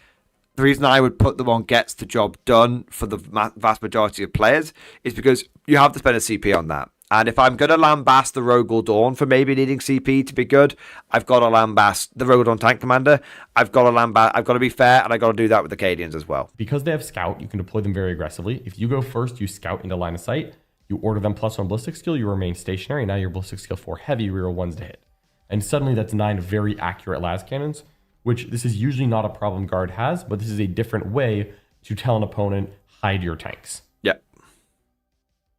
the reason I would put them on gets the job done for the vast majority of players is because you have to spend a CP on that. And if I'm going to lambast the Rogel Dawn for maybe needing CP to be good, I've got to lambast the Rogel Dawn Tank Commander. I've got to be fair, and I've got to do that with the Cadians as well. Because they have Scout, you can deploy them very aggressively. If you go first, you Scout into line of sight, you order them +1 ballistic skill, you remain stationary, now your ballistic skill 4 heavy, reroll 1s to hit. And suddenly that's 9 very accurate las cannons, which this is usually not a problem guard has, but this is a different way to tell an opponent, hide your tanks. Yeah.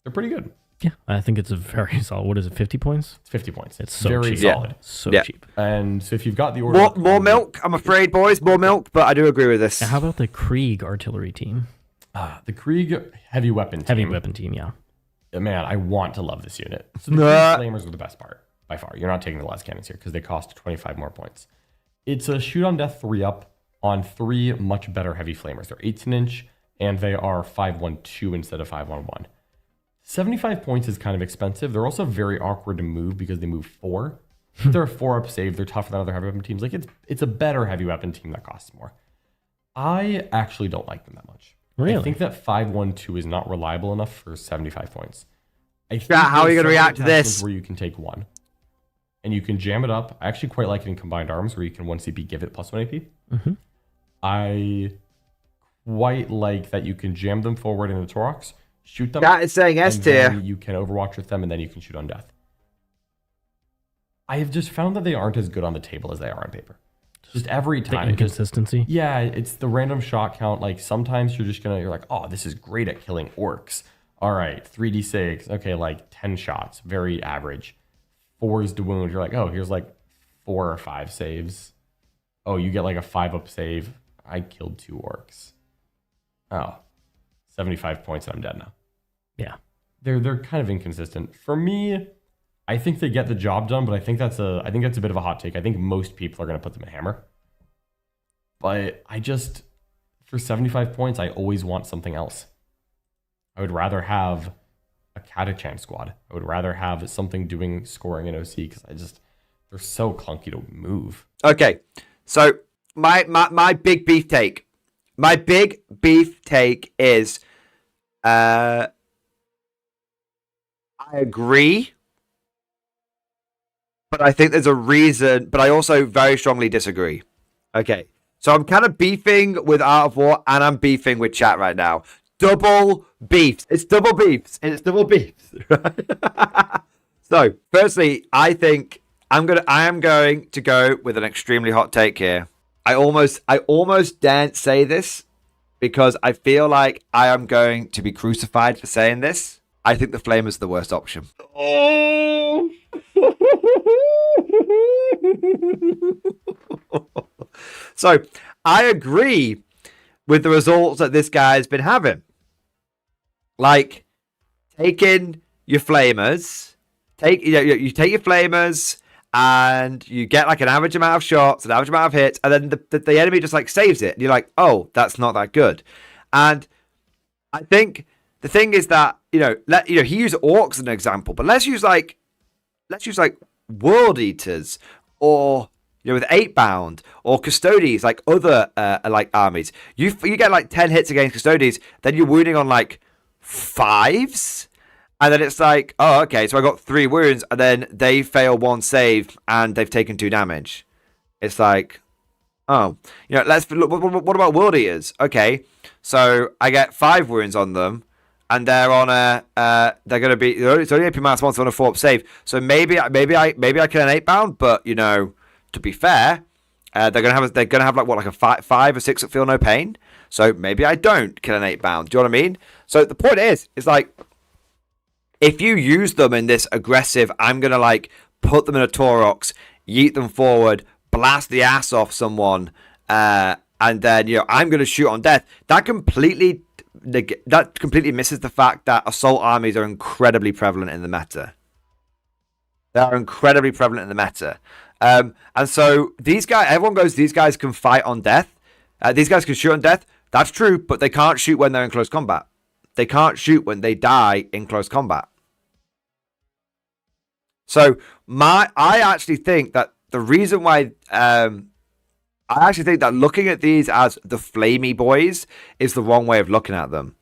They're pretty good. Yeah, I think it's a very solid. What is it, 50 points? It's 50 points. It's so very cheap. solid. So cheap. And so if you've got the order... More milk, I'm afraid, boys. More milk, but I do agree with this. Now, how about the Krieg artillery team? The Krieg heavy weapon team. Heavy weapon team, yeah. Man, I want to love this unit. So the flamers are the best part, by far. You're not taking the las cannons here because they cost 25 more points. It's a shoot on death 3-up on 3 much better heavy flamers. They're 18-inch, and they are 5.12 instead of 5.11. 75 points is kind of expensive. They're also very awkward to move because they move 4. If they're a 4-up save, they're tougher than other heavy weapon teams. Like it's a better heavy weapon team that costs more. I actually don't like them that much. Really? I think that 5-1-2 is not reliable enough for 75 points. How are you going to react to this? Where you can take 1. And you can jam it up. I actually quite like it in combined arms where you can 1 CP give it plus 1 AP. Mm-hmm. I quite like that you can jam them forward in the Torox, shoot them. That is saying S tier. You can overwatch with them, and then you can shoot on death. I have just found that they aren't as good on the table as they are on paper. Just every time. The inconsistency. Yeah, it's the random shot count. Like sometimes you're like, oh, this is great at killing orcs. All right, 3d6. Okay, like 10 shots, very average. 4s to wound. You're like, oh, here's like 4 or 5 saves. Oh, you get like a 5-up save. I killed 2 orcs. Oh, 75 points and I'm dead now. Yeah. They're kind of inconsistent. For me, I think they get the job done, but I think that's a bit of a hot take. I think most people are going to put them in hammer. But for 75 points, I always want something else. I would rather have a Catachan squad. I would rather have something doing scoring in OC because they're so clunky to move. Okay, so my big beef take. My big beef take is, I agree, but I think there's a reason. But I also very strongly disagree. Okay, so I'm kind of beefing with Art of War, and I'm beefing with chat right now. Double beefs. It's double beefs. And it's double beefs. So, firstly, I think I am going to go with an extremely hot take here. I almost daren't say this because I feel like I am going to be crucified for saying this. I think the Flame is the worst option. Oh. So, I agree with the results that this guy has been having. Like, taking your flamers, you take your flamers, and you get like an average amount of shots, an average amount of hits, and then the enemy just like saves it. And you're like, oh, that's not that good. And I think the thing is that, he used orcs as an example, but let's use like World Eaters or with 8-bound or Custodes, like other like armies. You get like 10 hits against Custodes, then you're wounding on like 5s, and then it's like, oh, okay, so I got 3 wounds, and then they fail 1 save, and they've taken 2 damage. It's like, oh, let's look. What about World Eaters? Okay, so I get 5 wounds on them, and they're on they're gonna be, it's only AP -1, so on a 4-up save. So maybe I kill an 8-bound, but to be fair, they're gonna have like a 5 or 6 that feel no pain. So maybe I don't kill an 8-bound. Do you know what I mean? So the point is like, if you use them in this aggressive, I'm gonna like put them in a Torox, yeet them forward, blast the ass off someone, and then I'm gonna shoot on death. That completely misses the fact that assault armies are incredibly prevalent in the meta. They are incredibly prevalent in the meta. And so these guys can fight on death. These guys can shoot on death. That's true, but they can't shoot when they're in close combat. They can't shoot when they die in close combat. So I actually think that the reason why looking at these as the flamey boys is the wrong way of looking at them.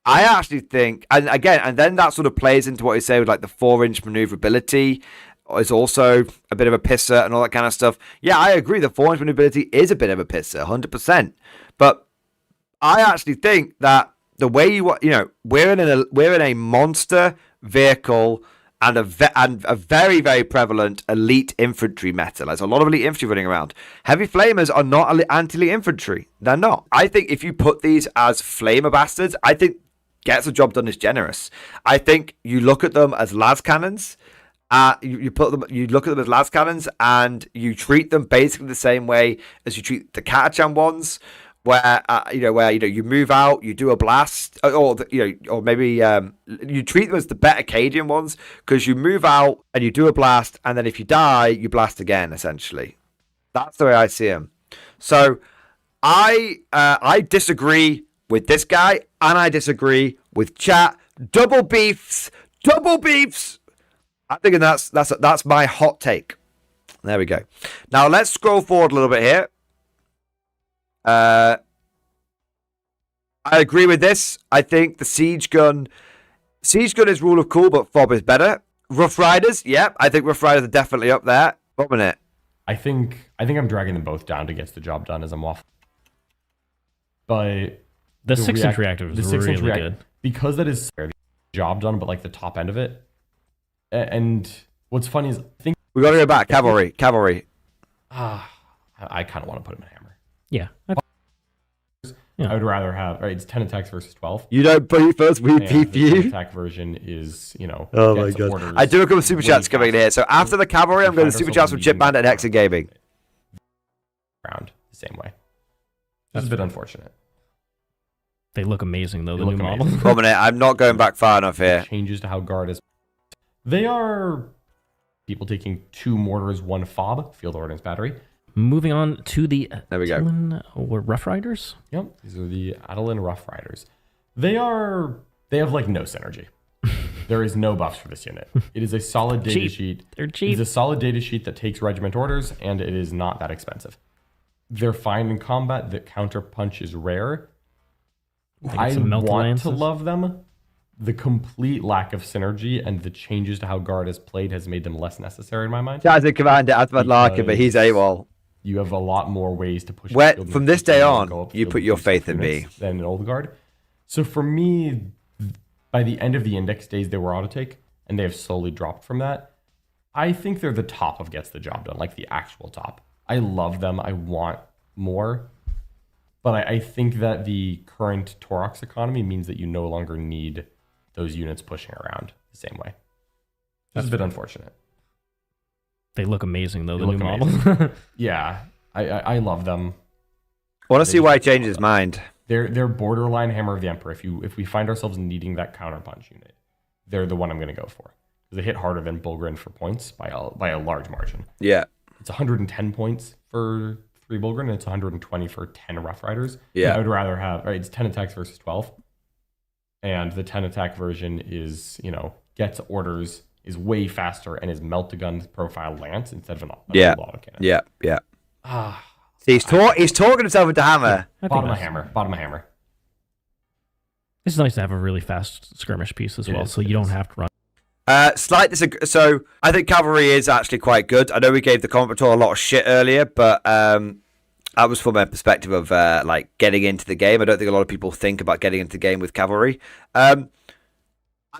I actually think, and then that sort of plays into what you say with like the 4-inch maneuverability is also a bit of a pisser and all that kind of stuff. Yeah, I agree. The 4-inch maneuverability is a bit of a pisser, 100%. But I actually think that the way we're in a monster vehicle and a very, very prevalent elite infantry meta. There's a lot of elite infantry running around. Heavy flamers are not anti-elite infantry. They're not. I think if you put these as flamer bastards, I think gets the job done is generous. I think you look at them as las cannons. You look at them as las cannons, and you treat them basically the same way as you treat the Catachan ones, where you move out, you do a blast, or maybe you treat them as the better Cadian ones, because you move out and you do a blast, and then if you die, you blast again. Essentially, that's the way I see them. So I disagree with this guy, and I disagree with chat. Double beefs. I'm thinking that's my hot take. There we go. Now let's scroll forward a little bit here. I agree with this. I think the siege gun is rule of cool, but fob is better. Rough Riders, yeah, I think Rough Riders are definitely up there. Bombing it. I think I'm dragging them both down to get the job done as I'm off. But the 6-inch reactor is really good because that is the job done, but like the top end of it. And what's funny is I think we got to go back. Cavalry. I kind of want to put him in hammer. Yeah. I would rather have, right, it's 10 attacks versus 12. You don't beef us, we beef you. The attack version is, oh my god. I do a couple of super chats coming in here. So after the cavalry, I'm going to super chats from Chip Bandit and Hexa Gaming. Around the same way. That's a bit unfortunate. They look amazing, though, the new model. I'm not going back far enough here. Changes to how guard is. They are people taking 2 mortars, 1 fob, field ordnance battery. Moving on to the there we go. Rough Riders. Yep, these are the Adelan Rough Riders. They have like no synergy. There is no buffs for this unit. It is a solid data sheet. They're cheap. It's a solid data sheet that takes regiment orders, and it is not that expensive. They're fine in combat. The counter punch is rare. I want to love them. The complete lack of synergy and the changes to how guard is played has made them less necessary in my mind. As a commander, Asmad Larkin, but he's AWOL. You have a lot more ways to push. From this day on, you put your faith in me. Than an old guard. So for me, by the end of the index days, they were auto take, and they have slowly dropped from that. I think they're the top of gets the job done, like the actual top. I love them. I want more. But I think that the current Torox economy means that you no longer need those units pushing around the same way. That's a bit unfortunate. They look amazing, though, the new model. Yeah, I love them. I want to see why he changed his mind. They're borderline Hammer of the Emperor. If we find ourselves needing that counterpunch unit, they're the one I'm going to go for. Because they hit harder than Bulgrin for points by a large margin. Yeah. It's 110 points for 3 Bulgrin, and it's 120 for 10 Rough Riders. Yeah. I would rather have, right, it's 10 attacks versus 12. And the 10 attack version is, gets orders, is way faster, and is melt-to-gun profile lance instead of an autocannon. Yeah. He's talking himself into hammer. Bottom of hammer. It's nice to have a really fast skirmish piece as well, so you don't have to run. Slight disagree. So I think cavalry is actually quite good. I know we gave the Combator a lot of shit earlier, but that was from a perspective of like getting into the game. I don't think a lot of people think about getting into the game with cavalry. I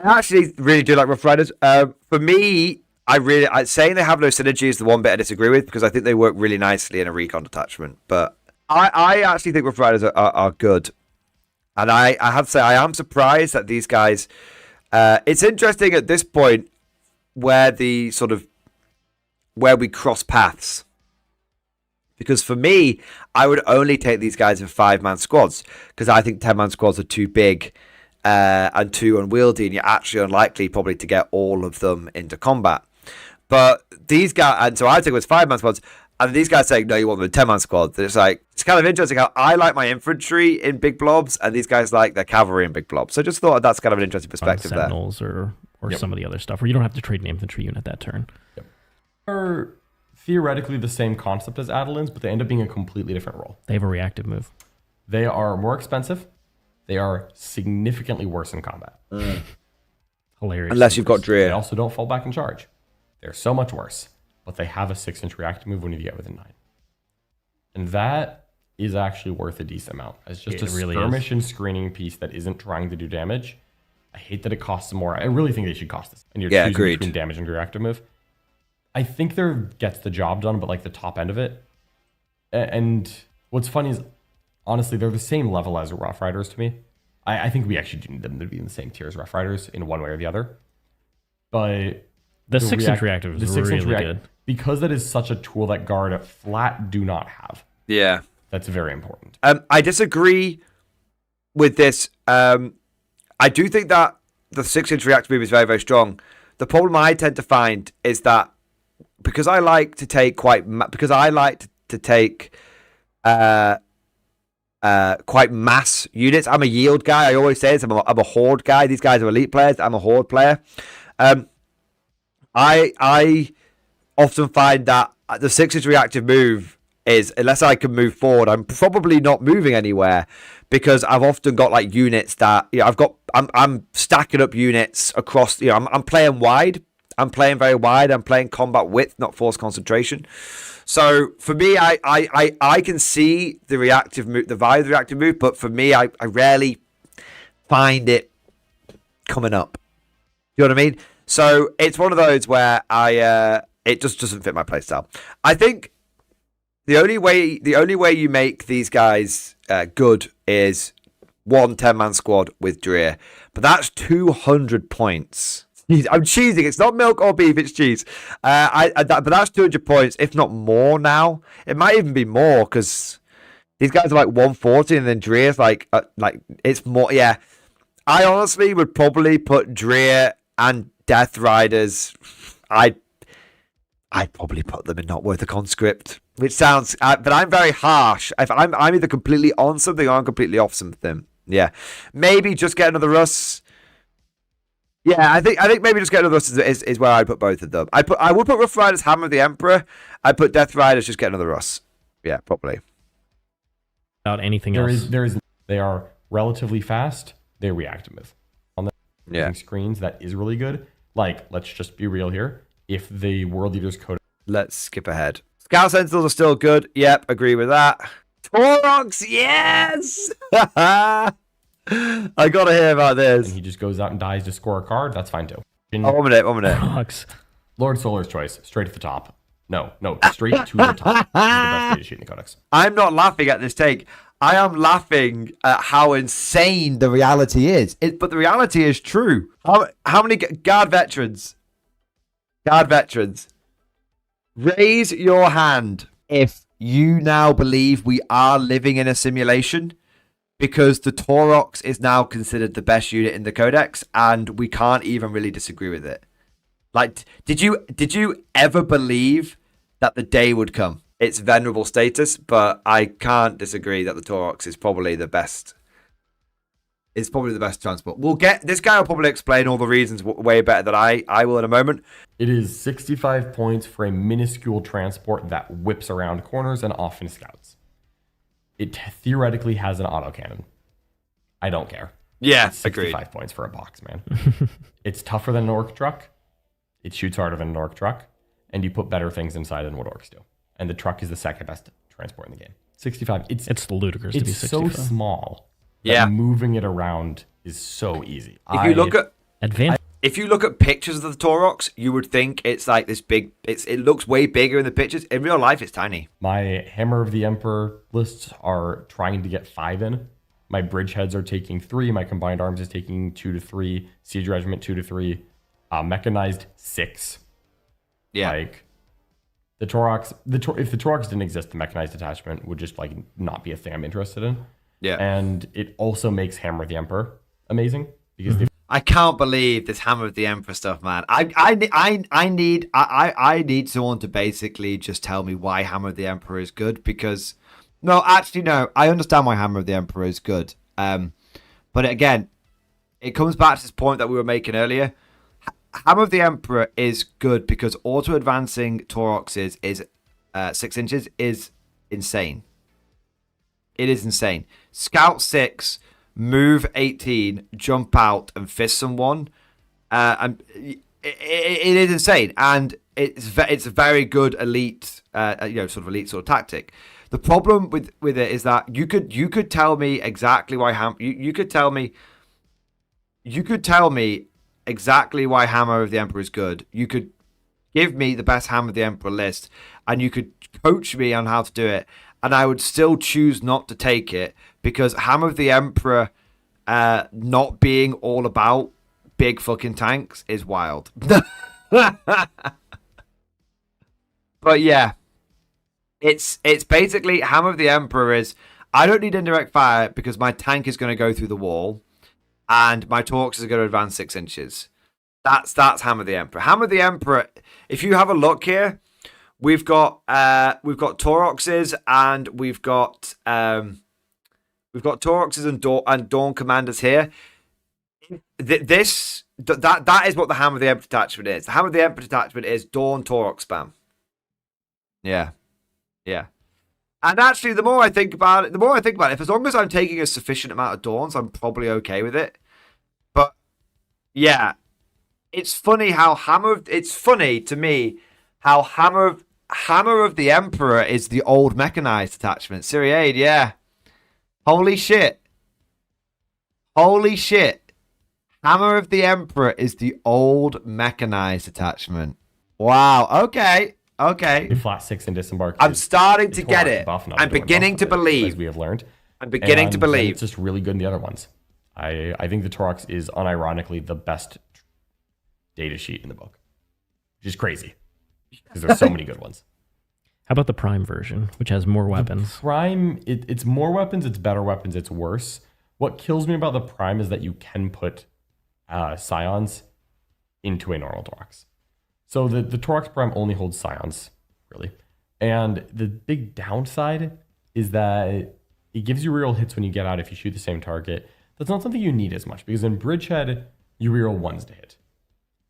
actually really do like Rough Riders. For me, I'd saying they have no synergy is the one bit I disagree with, because I think they work really nicely in a recon detachment. But I actually think Rough Riders are good. And I have to say, I am surprised that these guys... it's interesting at this point where we cross paths. Because for me, I would only take these guys in 5-man squads, because I think 10-man squads are too big and too unwieldy, and you're actually unlikely probably to get all of them into combat. But these guys, and so I think it was 5-man squads, and these guys saying, no, you want them in 10-man squads. It's like, it's kind of interesting how I like my infantry in big blobs, and these guys like their cavalry in big blobs. So I just thought that's kind of an interesting perspective there. Sentinels or some of the other stuff, where you don't have to trade an infantry unit that turn. Yep. Are theoretically the same concept as Adelins, but they end up being a completely different role. They have a reactive move. They are more expensive. They are significantly worse in combat. Hilarious. Unless you've got Dreer. They also don't fall back in charge. They're so much worse. But they have a 6-inch reactive move when you get within 9. And that is actually worth a decent amount. As just a skirmish and screening piece that isn't trying to do damage. I hate that it costs more. I really think they should cost this. And you're choosing between damage and reactive move. I think there gets the job done, but like the top end of it. And what's funny is, honestly, they're the same level as Rough Riders to me. I think we actually do need them to be in the same tier as Rough Riders in one way or the other. But the 6-inch reactive is really good. Because that is such a tool that Guard flat do not have. Yeah. That's very important. I disagree with this. I do think that the 6-inch reactive move is very, very strong. The problem I tend to find is that because I like to take quite mass units. I'm a yield guy. I always say this. I'm a horde guy. These guys are elite players. I'm a horde player. I often find that the 6-inch reactive move is, unless I can move forward, I'm probably not moving anywhere, because I've often got like units that, you know, I'm stacking up units across, you know, I'm playing wide. I'm playing very wide. I'm playing combat width, not force concentration. So for me, I can see the reactive move, the value of the reactive move, but for me, I rarely find it coming up. You know what I mean? So it's one of those where it just doesn't fit my playstyle. I think the only way you make these guys good is 10-man squad with Dreer, but that's 200 points. I'm cheesing. It's not milk or beef. It's cheese. But that's 200 points, if not more now. It might even be more, because these guys are like 140, and then Dreer's like it's more. Yeah, I honestly would probably put Dreer and Death Riders. I'd probably put them in not worth a conscript, which sounds. But I'm very harsh. If I'm either completely on something or I'm completely off something. Yeah, maybe just get another Russ. Yeah, I think maybe just get another Russ is where I'd put both of them. I would put Rough Riders Hammer of the Emperor. I'd put Death Riders just get another Russ. Yeah, probably. Without anything else. They are relatively fast. They're reactive. On the screens, that is really good. Like, let's just be real here. If the World Leaders Code... Let's skip ahead. Scout Sentinels are still good. Yep, agree with that. Taurox, yes! I gotta hear about this. And he just goes out and dies to score a card. That's fine too. Oh, 1 minute. Lord Solar's Choice, straight to the top. No, straight to the top. This is the best data sheet in the Codex. I'm not laughing at this take. I am laughing at how insane the reality is. But the reality is true. How many guard veterans? Guard veterans, raise your hand if you now believe we are living in a simulation, because the Taurox is now considered the best unit in the Codex, and we can't even really disagree with it. Like, did you ever believe that the day would come? It's venerable status, but I can't disagree that the Taurox is probably the best. It's probably the best transport. This guy will probably explain all the reasons way better than I will in a moment. It is 65 points for a minuscule transport that whips around corners and often scouts. It theoretically has an autocannon. I don't care. Yeah, it's 65 agreed. Points for a box, man. It's tougher than an orc truck. It shoots harder than an orc truck. And you put better things inside than what orcs do. And the truck is the second best transport in the game. 65. It's ludicrous to be 65. It's so small. Yeah. Moving it around is so easy. If you look at pictures of the Taurox, you would think it's like this big. It looks way bigger in the pictures. In real life, it's tiny. My Hammer of the Emperor lists are trying to get 5 in. My bridgeheads are taking 3. My combined arms is taking 2 to 3. Siege regiment 2 to 3. Mechanized 6. Yeah. Like the Taurox. If the Taurox didn't exist, the mechanized detachment would just like not be a thing I'm interested in. Yeah. And it also makes Hammer of the Emperor amazing because I can't believe this Hammer of the Emperor stuff, man. I need someone to basically just tell me why Hammer of the Emperor is good, because I understand why Hammer of the Emperor is good. But again, it comes back to this point that we were making earlier. Hammer of the Emperor is good because auto advancing Tauroxes is 6 inches is insane. It is insane. Scout 6, move 18, jump out and fist someone. And it is insane, and it's a very good elite, sort of elite sort of tactic. The problem with it is that you could tell me exactly why you could tell me exactly why Hammer of the Emperor is good. You could give me the best Hammer of the Emperor list, and you could coach me on how to do it, and I would still choose not to take it, because Hammer of the Emperor not being all about big fucking tanks is wild. But yeah, it's basically Hammer of the Emperor is, I don't need indirect fire because my tank is going to go through the wall, and my Taurox is going to advance 6 inches. That's Hammer of the Emperor. Hammer of the Emperor, if you have a look here, we've got Tauroxes and we've got We've got Toroxes and Dawn Commanders here. That is what the Hammer of the Emperor detachment is. The Hammer of the Emperor detachment is Dawn Torox spam. Yeah. And actually, the more I think about it, if as long as I'm taking a sufficient amount of Dawns, I'm probably okay with it. But yeah, it's funny to me how Hammer of the Emperor is the old mechanized attachment. Syriade, yeah. Holy shit. Hammer of the Emperor is the old mechanized attachment. Wow. Okay. Flat 6 and disembark. I'm starting to get it. I'm beginning to believe. As we have learned. I'm beginning to believe. It's just really good in the other ones. I think the Torox is unironically the best data sheet in the book, which is crazy because there's so many good ones. How about the Prime version, which has more weapons? The Prime, it's more weapons, it's better weapons, it's worse. What kills me about the Prime is that you can put Scions into a normal Torox. So the Torox Prime only holds Scions, really. And the big downside is that it gives you reroll hits when you get out if you shoot the same target. That's not something you need as much, because in Bridgehead, you reroll 1s to hit.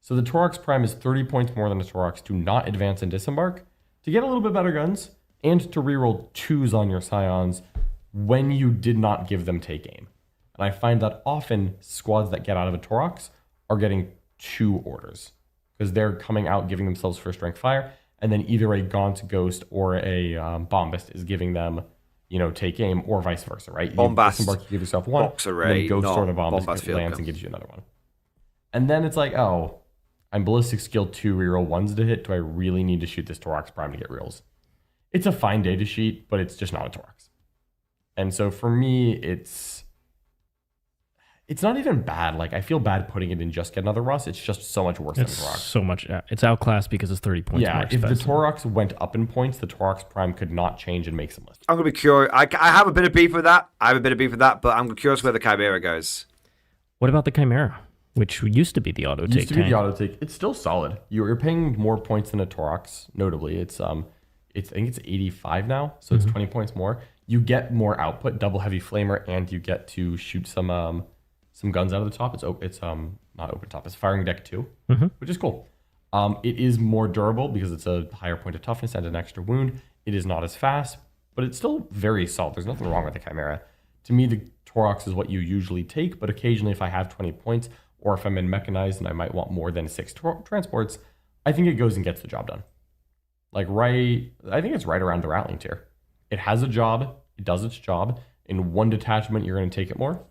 So the Torox Prime is 30 points more than a Torox to not advance and disembark, to get a little bit better guns, and to reroll 2s on your Scions when you did not give them take aim. And I find that often squads that get out of a Torox are getting 2 orders, because they're coming out giving themselves first rank fire, and then either a Gaunt Ghost or a Bombast is giving them, take aim, or vice versa, right? Bombast. You disembark, you give yourself 1, and then Ghost or the Bombast lands and gives you another 1. And then it's like, oh, I'm Ballistic Skill 2, reroll 1s to hit. Do I really need to shoot this Torox Prime to get rerolls? It's a fine data sheet, but it's just not a Torox. And so for me, it's not even bad. Like, I feel bad putting it in just get another Russ. It's just so much worse than the Torox. So much. It's outclassed because it's 30 points more expensive. If the Torox went up in points, the Torox Prime could not change and make some list. I'm going to be curious. I have a bit of beef with that. But I'm curious where the Chimera goes. What about the Chimera, which used to be the auto take? It's still solid. You're paying more points than a Torox. Notably, I think it's 85 now, so it's 20 points more. You get more output, double heavy flamer, and you get to shoot some guns out of the top. It's not open top. It's firing deck 2, which is cool. It is more durable because it's a higher point of toughness and an extra wound. It is not as fast, but it's still very solid. There's nothing wrong with the Chimera. To me, the Torox is what you usually take, but occasionally if I have 20 points, or if I'm in mechanized and I might want more than 6 transports, I think it goes and gets the job done. I think it's right around the rattling tier. It has a job. It does its job. In one detachment, you're going to take it more.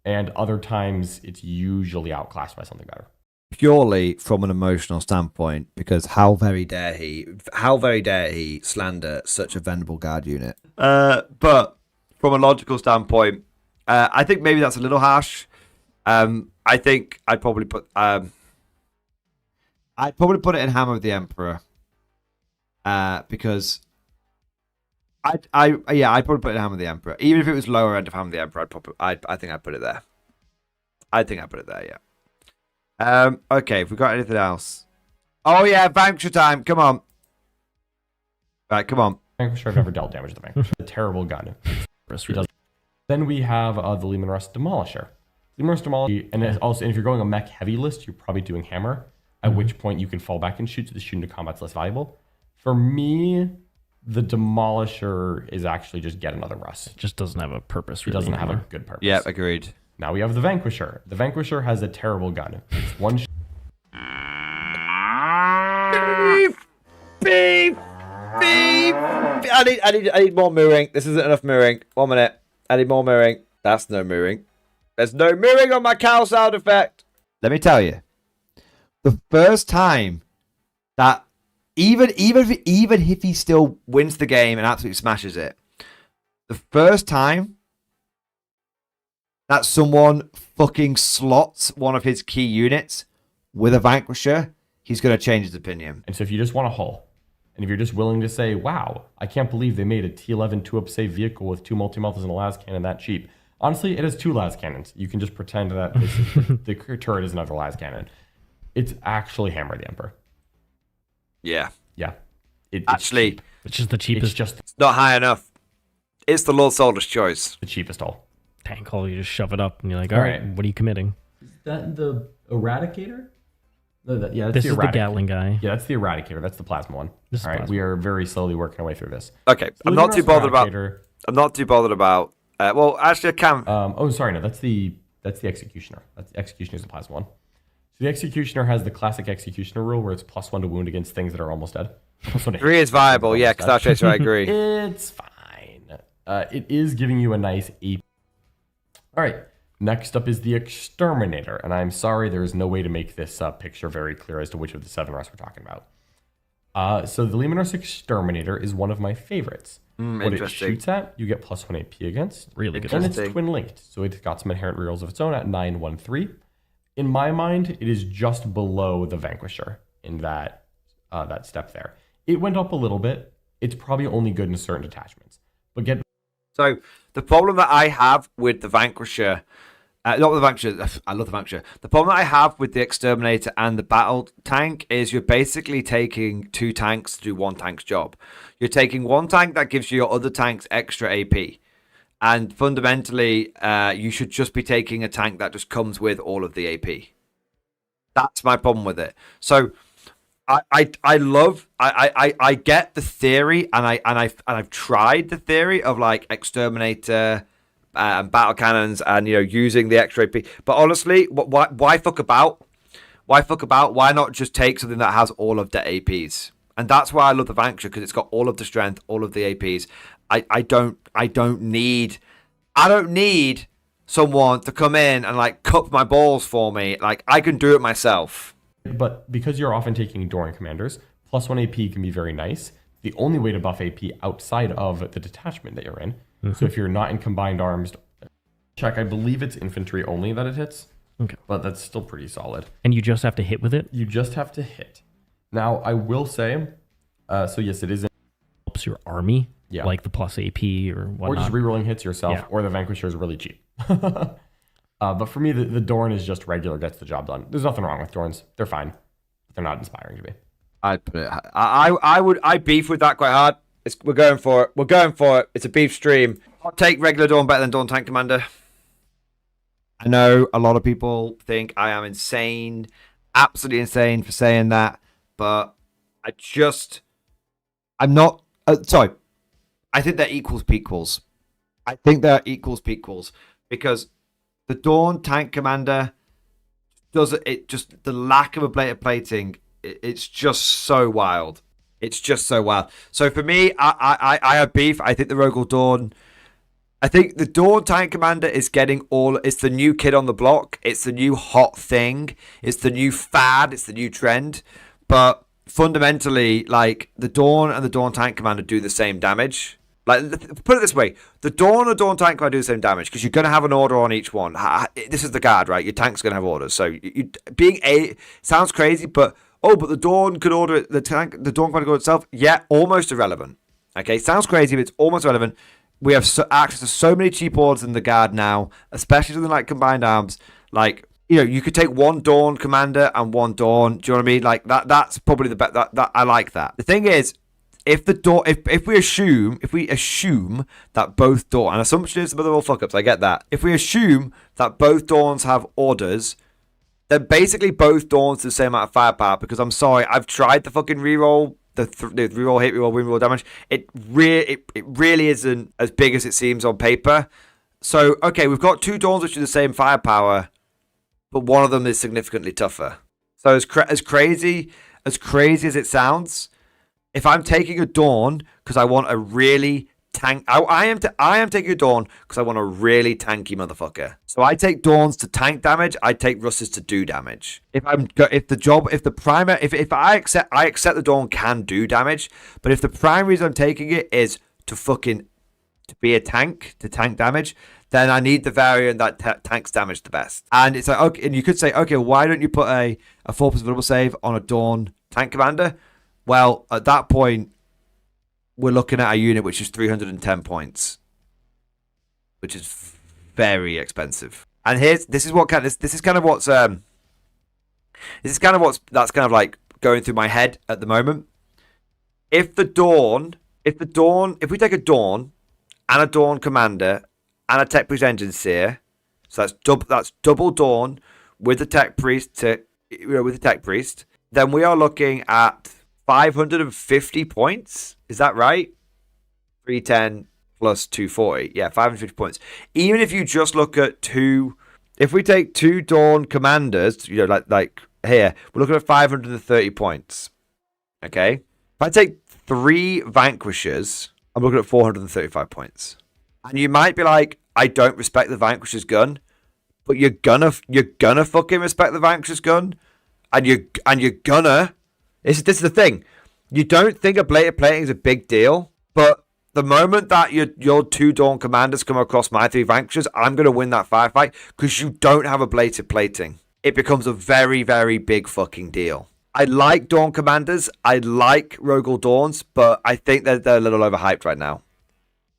And other times, it's usually outclassed by something better. Purely from an emotional standpoint, because how very dare he slander such a venerable guard unit. But from a logical standpoint, I think maybe that's a little harsh. I think I'd probably put it in Hammer of the Emperor, because I'd probably put it in Hammer of the Emperor. Even if it was lower end of Hammer of the Emperor, I think I'd put it there. Yeah. Okay, if we got anything else. Oh yeah, Vanquisher time. Come on. Right, come on. Vanquisher, I've never dealt damage to the Vanquisher. A terrible gun. Then we have the Leman Russ Demolisher. Leman Russ Demolisher, and if you're going a mech heavy list, you're probably doing Hammer, at which point you can fall back and shoot, so the shooting to combat's less valuable. For me, the Demolisher is actually just get another Russ. It just doesn't have a purpose. It doesn't have a good purpose. Yeah, agreed. Now we have the Vanquisher. The Vanquisher has a terrible gun. It's one. Beep. I need more mirroring. This isn't enough mirroring. 1 minute. I need more mirroring. That's no mirroring. There's no mirroring on my cow sound effect. Let me tell you, the first time that even if he still Wins the game and absolutely smashes it. the first time that someone fucking slots one of his key units with a Vanquisher, he's going to change his opinion. And so if you just want a hull, and if you're just willing to say, wow, I can't believe they made a T11 2-up save vehicle with 2 multi-meltas and a las cannon that cheap. Honestly, it has 2 las cannons. You can just pretend that the turret is another las cannon. It's actually Hammer the Emperor. Yeah. Yeah. Actually, It's just the cheapest. It's just it's not high enough. It's the Lord Soldier's choice. The cheapest hull. Tank hull, you just shove it up, and you're like, all right, what are you committing? Is that the Eradicator? Yeah, this is the Gatling guy. Yeah, that's the Eradicator. That's the plasma one. All right, we are very slowly working our way through this. Okay, I'm not too bothered about. Well, actually, I can. Oh, sorry, no, that's the Executioner. That's the Executioner's the plasma one. So the Executioner has the classic Executioner rule, where it's +1 to wound against things that are almost dead. 3 is viable, yeah, because that's Tracer, I agree. It's fine. It is giving you a nice AP. All right. Next up is the Exterminator, and I'm sorry there is no way to make this picture very clear as to which of the 7 Russ we're talking about. So the Leman-Russ Exterminator is one of my favorites. What it shoots at, you get +1 AP against. Really good. And it's twin-linked, so it's got some inherent rerolls of its own at 913. In my mind, it is just below the Vanquisher in that step there. It went up a little bit. It's probably only good in certain detachments. But So the problem that I have with the Vanquisher, not with the Vanquisher, I love the Vanquisher. The problem that I have with the Exterminator and the battle tank is you're basically taking 2 tanks to do 1 tank's job. You're taking 1 tank that gives your other tanks extra AP. And fundamentally, you should just be taking a tank that just comes with all of the AP. That's my problem with it. So I get the theory, and I've tried the theory of like Exterminator and battle cannons, and using the extra AP. But honestly, why fuck about? Why fuck about? Why not just take something that has all of the APs? And that's why I love the Vanquisher, because it's got all of the strength, all of the APs. I don't need someone to come in and like cup my balls for me. Like, I can do it myself. But because you're often taking Doran commanders, +1 AP can be very nice. The only way to buff AP outside of the detachment that you're in. So if you're not in combined arms, check, I believe it's infantry only that it hits. Okay. But that's still pretty solid. And you just have to hit with it? You just have to hit. Now, I will say, so yes, it is. Helps your army, yeah, like the plus AP or whatnot. Or just rerolling hits yourself, or the Vanquisher is really cheap. But for me, the Dorn is just regular, gets the job done. There's nothing wrong with Dorns. They're fine. But they're not inspiring to me. I beef with that quite hard. We're going for it. It's a beef stream. I'll take regular Dorn better than Dorn Tank Commander. I know a lot of people think I am insane, absolutely insane for saying that, but I'm not. Sorry, I think they're equals pequals. I think they're equals pequals because the Dawn Tank Commander does it. Just the lack of ablative plating. It's just so wild. It's just so wild. So for me, I have beef. I think the Rogal Dawn. I think the Dawn Tank Commander is getting all. It's the new kid on the block. It's the new hot thing. It's the new fad. It's the new trend. But fundamentally, like, the Dawn and the Dawn Tank Commander do the same damage. Like, put it this way, the Dawn and the Dawn Tank Commander do the same damage because you're going to have an order on each one. This is the guard, right? Your tank's going to have orders. So being sounds crazy, but the Dawn could order the tank. The Dawn Commander could itself. Yeah, almost irrelevant. Okay, sounds crazy, but it's almost irrelevant. We have access to so many cheap orders in the guard now, especially something like combined arms. Like, you could take one Dawn Commander and one Dawn. Do you know what I mean? Like that's probably the best. That I like that. The thing is, if we assume that both Dawn, and assumption is some of the all fuck ups. I get that. If we assume that both Dawns have orders, then basically both Dawns do the same amount of firepower. Because I'm sorry, I've tried the fucking reroll. The reroll, hit reroll, win reroll damage. It really isn't as big as it seems on paper. So okay, we've got two Dawns which are the same firepower, but one of them is significantly tougher. So as crazy as it sounds, if I'm taking a Dawn because I want a really I am taking a Dawn because I want a really tanky motherfucker. So I take Dawns to tank damage. I take Russes to do damage. If I accept the Dawn can do damage, but if the primary reason I'm taking it is to be a tank, to tank damage, then I need the variant that tanks damage the best. And it's like, okay, and you could say, okay, why don't you put a 4+ double save on a Dawn Tank Commander? Well, at that point, we're looking at a unit which is 310 points, which is very expensive. And this is kind of what's like going through my head at the moment. If we take a Dawn and a Dawn Commander and a Tech Priest Engine Seer. So that's double Dawn with the Tech Priest Then we are looking at 550 points. Is that right? 310 plus 240. Yeah, 550 points. Even if you just look at if we take 2 Dawn Commanders, like here, we're looking at 530 points. Okay? If I take 3 Vanquishers, I'm looking at 435 points. And you might be like, I don't respect the Vanquisher's gun, but you're gonna fucking respect the Vanquisher's gun, and you're gonna. This is the thing. You don't think ablative plating is a big deal, but the moment that your 2 Dawn Commanders come across my 3 Vanquishers, I'm gonna win that firefight because you don't have ablative plating. It becomes a very, very big fucking deal. I like Dawn Commanders. I like Rogal Dawns, but I think that they're a little overhyped right now.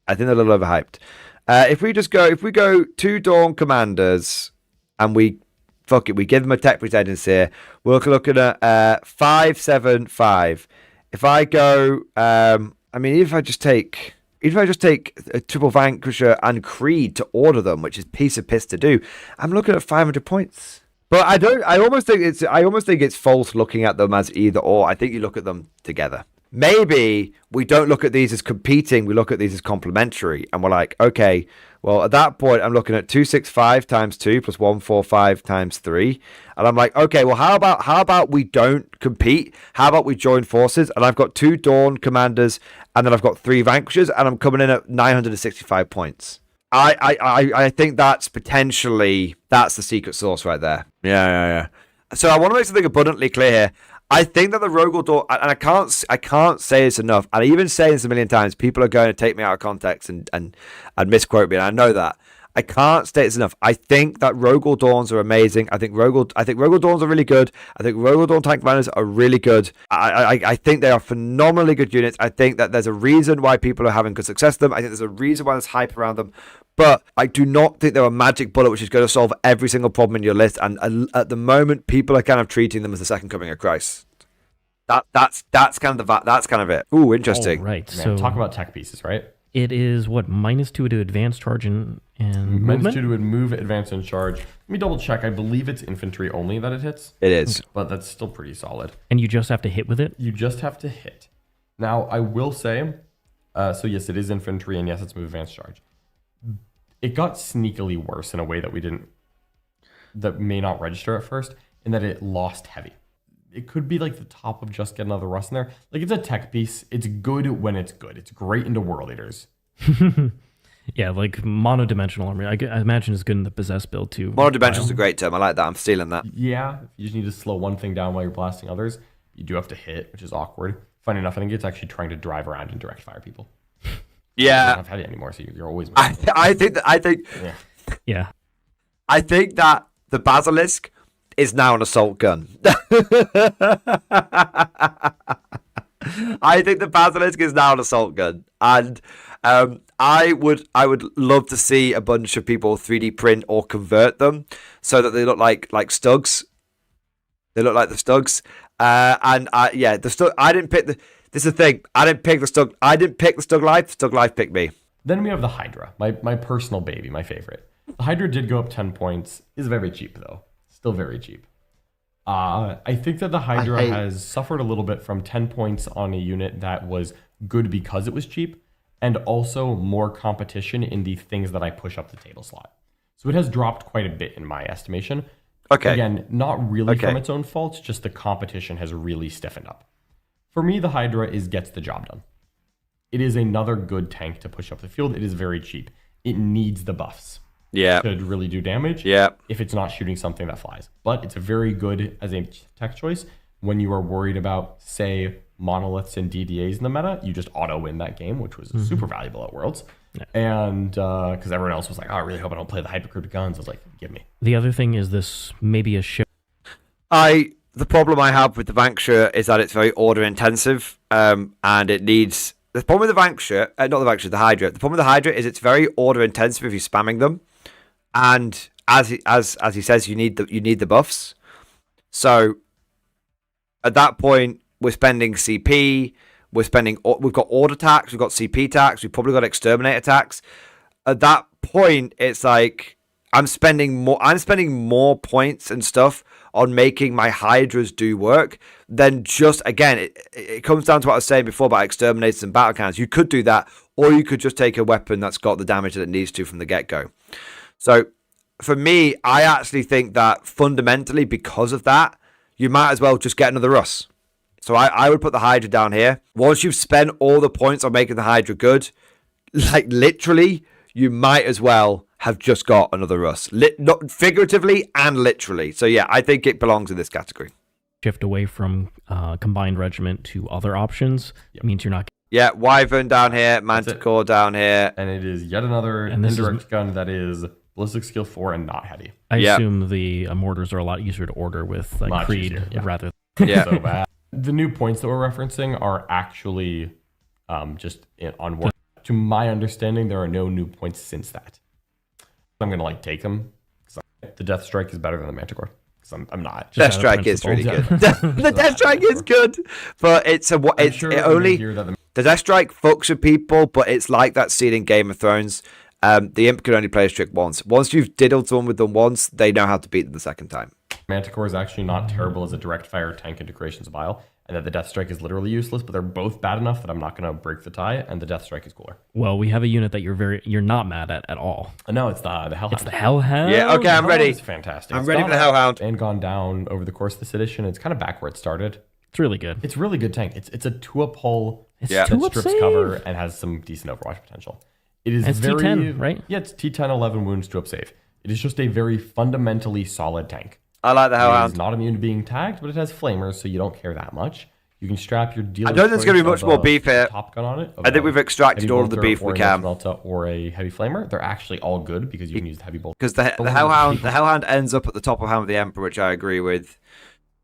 If we go 2 Dawn Commanders and we give them a Tech Priest Engine here, we're looking at 575. If I go, even if I just take a triple Vanquisher and Creed to order them, which is piece of piss to do, I'm looking at 500 points. But I almost think it's false looking at them as either or. I think you look at them together. Maybe we don't look at these as competing, we look at these as complementary, and we're like, okay, well, at that point, I'm looking at 265 times 2 plus 145 times 3, and I'm like, okay, well, how about we don't compete? How about we join forces? And I've got 2 Dawn Commanders, and then I've got 3 Vanquishers, and I'm coming in at 965 points. I think that's the secret sauce right there. Yeah. So I want to make something abundantly clear here. I think that the Rogal Dawn, and I can't say this enough, and I even say this a million times, people are going to take me out of context and misquote me, and I know that. I can't state this enough. I think that Rogal Dawns are amazing. I think Rogal Dawns are really good. I think Rogal Dawn Tank Commanders are really good. I think they are phenomenally good units. I think that there's a reason why people are having good success with them. I think there's a reason why there's hype around them. But I do not think they're a magic bullet which is going to solve every single problem in your list. And at the moment, people are kind of treating them as the second coming of Christ. That's kind of it. Ooh, interesting. All right. Man, so talk about tech pieces, right? It is -2 to advance, charge, and movement? -2 to move, advance, and charge. Let me double check. I believe it's infantry only that it hits. It is. But that's still pretty solid. And you just have to hit with it? You just have to hit. Now, I will say, so yes, it is infantry, and yes, it's move, advance, charge. It got sneakily worse in a way that may not register at first, in that it lost heavy. It could be like the top of just get another rust in there. Like, it's a tech piece. It's good when it's good. It's great into World Eaters. Yeah, like monodimensional army. I imagine it's good in the possess build too. Monodimensional is a great term. I like that. I'm stealing that. Yeah, if you just need to slow one thing down while you're blasting others, you do have to hit, which is awkward. Funny enough, I think it's actually trying to drive around and direct fire people. Yeah, you don't have heavy anymore, so you're always. I think. Yeah. I think that the Basilisk is now an assault gun. I think the Basilisk is now an assault gun, and I would love to see a bunch of people 3D print or convert them so that they look like Stugs. They look like the Stugs, the Stug. I didn't pick the. This is the thing. I didn't pick the Stug. I didn't pick the Stug Life. Stug Life picked me. Then we have the Hydra, my personal baby, my favorite. The Hydra did go up 10 points. Is very cheap though. Still very cheap. I think that the Hydra has suffered a little bit from 10 points on a unit that was good because it was cheap, and also more competition in the things that I push up the table slot. So it has dropped quite a bit in my estimation. Okay. Again, not really from its own fault, just the competition has really stiffened up. For me, the Hydra gets the job done. It is another good tank to push up the field. It is very cheap. It needs the buffs. Yeah. To really do damage. Yeah. If it's not shooting something that flies. But it's very good as a tech choice when you are worried about, say, monoliths and DDAs in the meta. You just auto win that game, which was super valuable at Worlds. Yeah. And because everyone else was like, oh, I really hope I don't play the hypercryptic guns. I was like, give me. The other thing is this maybe a show. The problem I have with the Vanquisher is that it's very order intensive, and it needs. The problem with the Vanquisher, not the Vanquisher, the Hydra. The problem with the Hydra is it's very order intensive if you're spamming them, and as he says, you need the buffs. So at that point, we're spending CP, we've got order tax, we've got CP tax, we've probably got exterminator tax. At that point, it's like I'm spending more points and stuff on making my Hydras do work than just, again, it comes down to what I was saying before about exterminators and battle cannons. You could do that, or you could just take a weapon that's got the damage that it needs to from the get-go. So for me, I actually think that fundamentally, because of that, you might as well just get another Russ. So I would put the Hydra down here. Once you've spent all the points on making the Hydra good, like literally, you might as well have just got another Russ. Not figuratively and literally. So yeah, I think it belongs in this category. Shift away from combined regiment to other options. It means you're not. Yeah, Wyvern down here, Manticore down here. And it is yet another indirect gun that is ballistic skill 4 and not heavy. I assume the mortars are a lot easier to order with like Creed rather than so bad. The new points that we're referencing are actually just on War. To my understanding, there are no new points since that. I'm going to like take them. The Death Strike is better than the Manticore. Because I'm not. Death Strike is really good. The Death Strike is good, but the Death Strike fucks with people, but it's like that scene in Game of Thrones. The Imp can only play a trick once. Once you've diddled someone with them once, they know how to beat them the second time. Manticore is actually not terrible as a direct fire tank into Creation's Bile, and that the Death Strike is literally useless, but they're both bad enough that I'm not going to break the tie, and the Death Strike is cooler. Well, we have a unit that you're not mad at all. No, it's the Hellhound. It's the Hellhound? Yeah, okay, I'm ready. It's fantastic. I'm ready for the Hellhound. And gone down over the course of this edition. It's kind of back where it started. It's really good. It's really good tank. It's a 2-up hull that strips save. cover and has some decent Overwatch potential. It is it's very T10, right? Yeah, it's T10, 11 wounds, 2-up save. It is just a very fundamentally solid tank. I like the Hellhound. It's not immune to being tagged, but it has flamers, so you don't care that much. You can strap your dealer. I don't think there's going to be much more beef here. Top gun on it. I think we've extracted all of the beef we can. Or a heavy flamer. They're actually all good because you can use the heavy bolt. Because the Hellhound ends up at the top of Hand of the Emperor, which I agree with.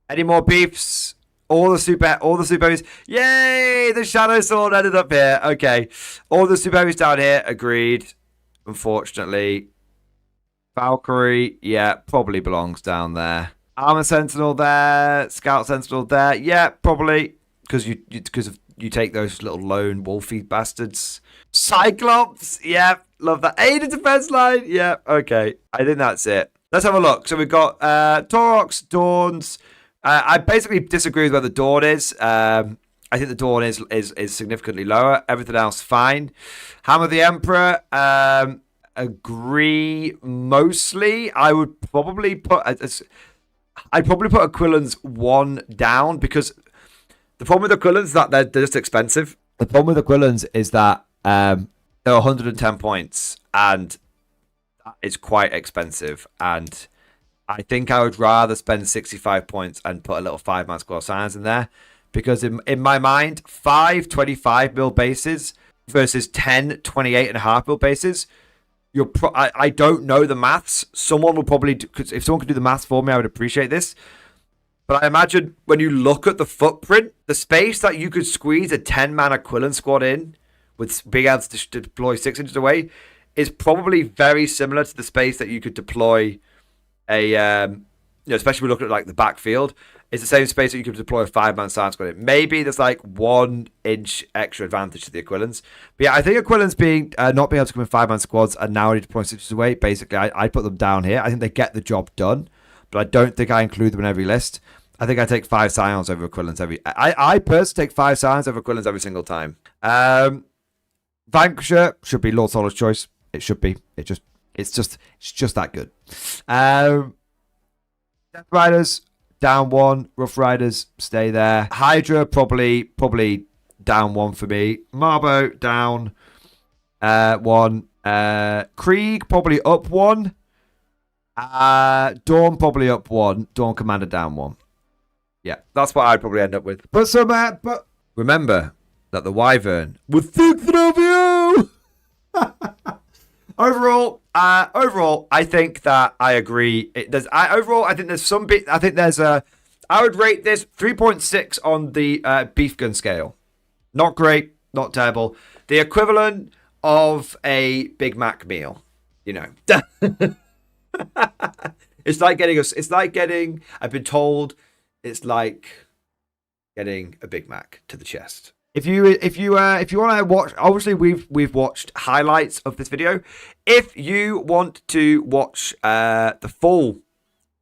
Any more beefs? All the super heavies. Yay! The Shadow Sword ended up here. Okay. All the super heavies down here. Agreed. Unfortunately. Valkyrie, yeah, probably belongs down there. Armor Sentinel there. Scout Sentinel there. Yeah, probably. Because you take those little lone wolfy bastards. Cyclops, yeah, love that. Aided defense line, yeah, okay. I think that's it. Let's have a look. So we've got Taurox, Dawns. I basically disagree with where the Dawn is. I think the Dawn is significantly lower. Everything else, fine. Hammer of the Emperor, agree mostly. I would probably put Aquilans 1 down because the problem with Aquilans is that they're just expensive. The problem with Aquilans is that they're 110 points and that is quite expensive. And I think I would rather spend 65 points and put a little 5-man squad science in there because in my mind, 5 25mm bases versus 10 28.5mm bases. I don't know the maths. Someone will probably because if someone could do the maths for me, I would appreciate this. But I imagine when you look at the footprint, the space that you could squeeze a 10-man Aquilan squad in with being able to deploy 6 inches away is probably very similar to the space that you could deploy especially when we look at like the backfield. It's the same space that you could deploy a 5-man science squad in. Maybe there's like 1 inch extra advantage to the Aquilans. But yeah, I think Aquilans not being able to come in 5-man squads and now only deploying 6 inches away, basically, I put them down here. I think they get the job done, but I don't think I include them in every list. I think I take 5 Scions over Aquilans I personally take 5 Scions over Aquilans every single time. Vanquisher should be Lord Solar's choice. It should be. It's just that good. Death Riders down 1. Rough Riders stay there. Hydra probably down 1 for me. Marbo down 1. Krieg probably up 1. Dawn probably up 1. Dawn Commander down 1. Yeah, that's what I'd probably end up with. But remember that the Wyvern would think that of you. Overall, I think that I agree. I think there's some bit. I think there's a. I would rate this 3.6 on the beef gun scale. Not great, not terrible. The equivalent of a Big Mac meal. You know. It's like getting. I've been told it's like getting a Big Mac to the chest. If you want to watch, obviously we've watched highlights of this video. If you want to watch the full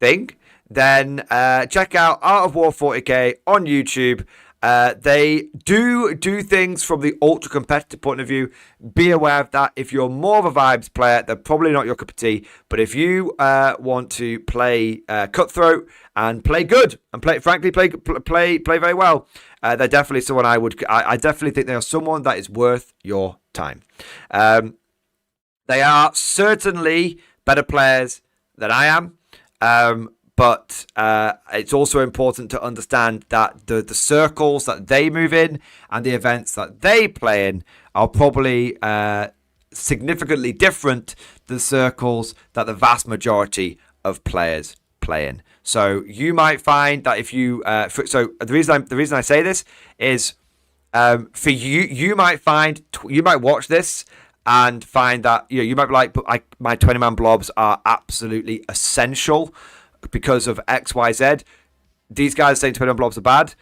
thing, then check out Art of War 40k on YouTube. They do things from the ultra competitive point of view. Be aware of that. If you're more of a vibes player, they're probably not your cup of tea. But if you want to play cutthroat and play good and play very well, they're definitely someone I definitely think they are someone that is worth your time. They are certainly better players than I am. But it's also important to understand that the circles that they move in and the events that they play in are probably significantly different than circles that the vast majority of players play in. So you might find that if you so the reason I say this is for you might watch this and find that you might be like, but my 20-man blobs are absolutely essential because of XYZ. These guys saying 20 blobs are bad.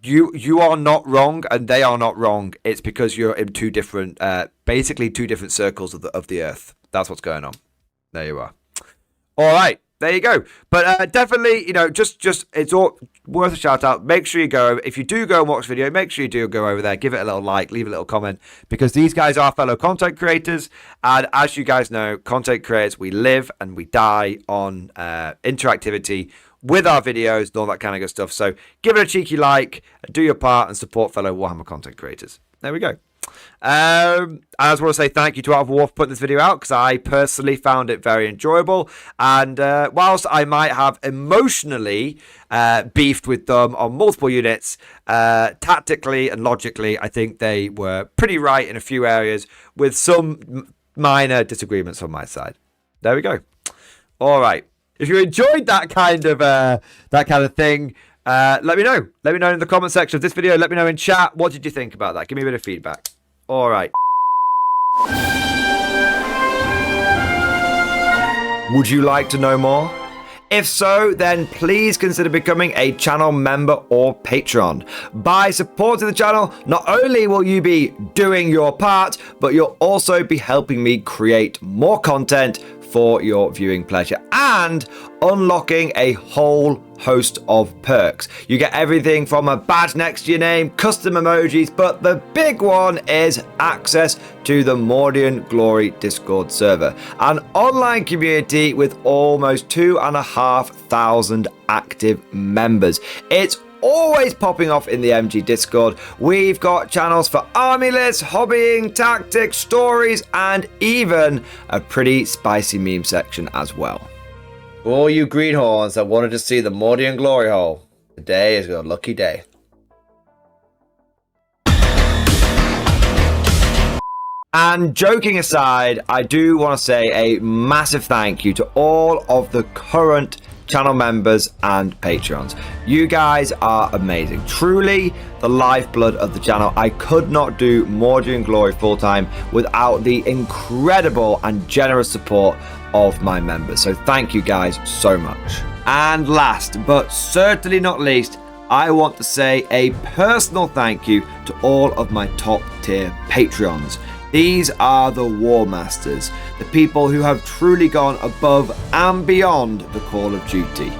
You are not wrong, and they are not wrong. It's because you're in basically two different circles of the earth. That's what's going on. There you are. All right, there you go. But definitely, just it's all worth a shout out. Make sure you go. If you do go and watch the video, make sure you do go over there, give it a little like, leave a little comment, because these guys are fellow content creators, and as you guys know, content creators, we live and we die on interactivity with our videos and all that kind of good stuff. So give it a cheeky like, do your part, and support fellow Warhammer content creators. There we go. I just want to say thank you to Art of War for putting this video out, because I personally found it very enjoyable, and whilst I might have emotionally beefed with them on multiple units, tactically and logically I think they were pretty right in a few areas, with some minor disagreements on my side. There we go. All right, if you enjoyed that kind of thing, let me know. Let me know in the comment section of this video. Let me know in chat. What did you think about that? Give me a bit of feedback. All right. Would you like to know more? If so, then please consider becoming a channel member or patron. By supporting the channel, not only will you be doing your part, but you'll also be helping me create more content for your viewing pleasure and unlocking a whole host of perks. You get everything from a badge next to your name, custom emojis, but the big one is access to the Mordian Glory Discord server, an online community with almost 2,500 active members. It's always popping off in the MG Discord. We've got channels for army lists, hobbying, tactics, stories, and even a pretty spicy meme section as well. For all you greenhorns that wanted to see the Mordian glory hole, today is your lucky day. And joking aside, I do want to say a massive thank you to all of the current channel members and patrons. You guys are amazing, truly the lifeblood of the channel. I could not do Mordian Glory full-time without the incredible and generous support of my members, so thank you guys so much. And last but certainly not least, I want to say a personal thank you to all of my top tier Patreons. These are the War Masters, the people who have truly gone above and beyond the call of duty.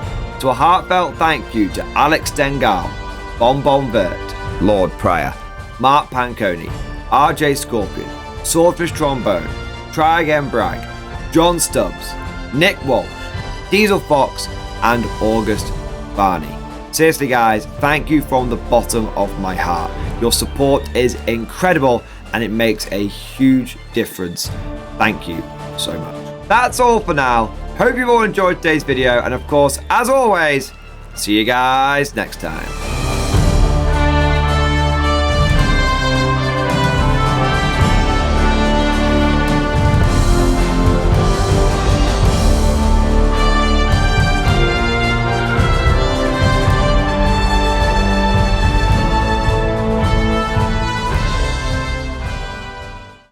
So a heartfelt thank you to Alex Dengal, Bon Vert, Lord Pryor, Mark Panconi, RJ Scorpion, Swordfish Trombone, Try Again Bragg, John Stubbs, Nick Walsh, Diesel Fox, and August Barney. Seriously guys, thank you from the bottom of my heart. Your support is incredible, and it makes a huge difference. Thank you so much. That's all for now. Hope you've all enjoyed today's video, and of course, as always, see you guys next time.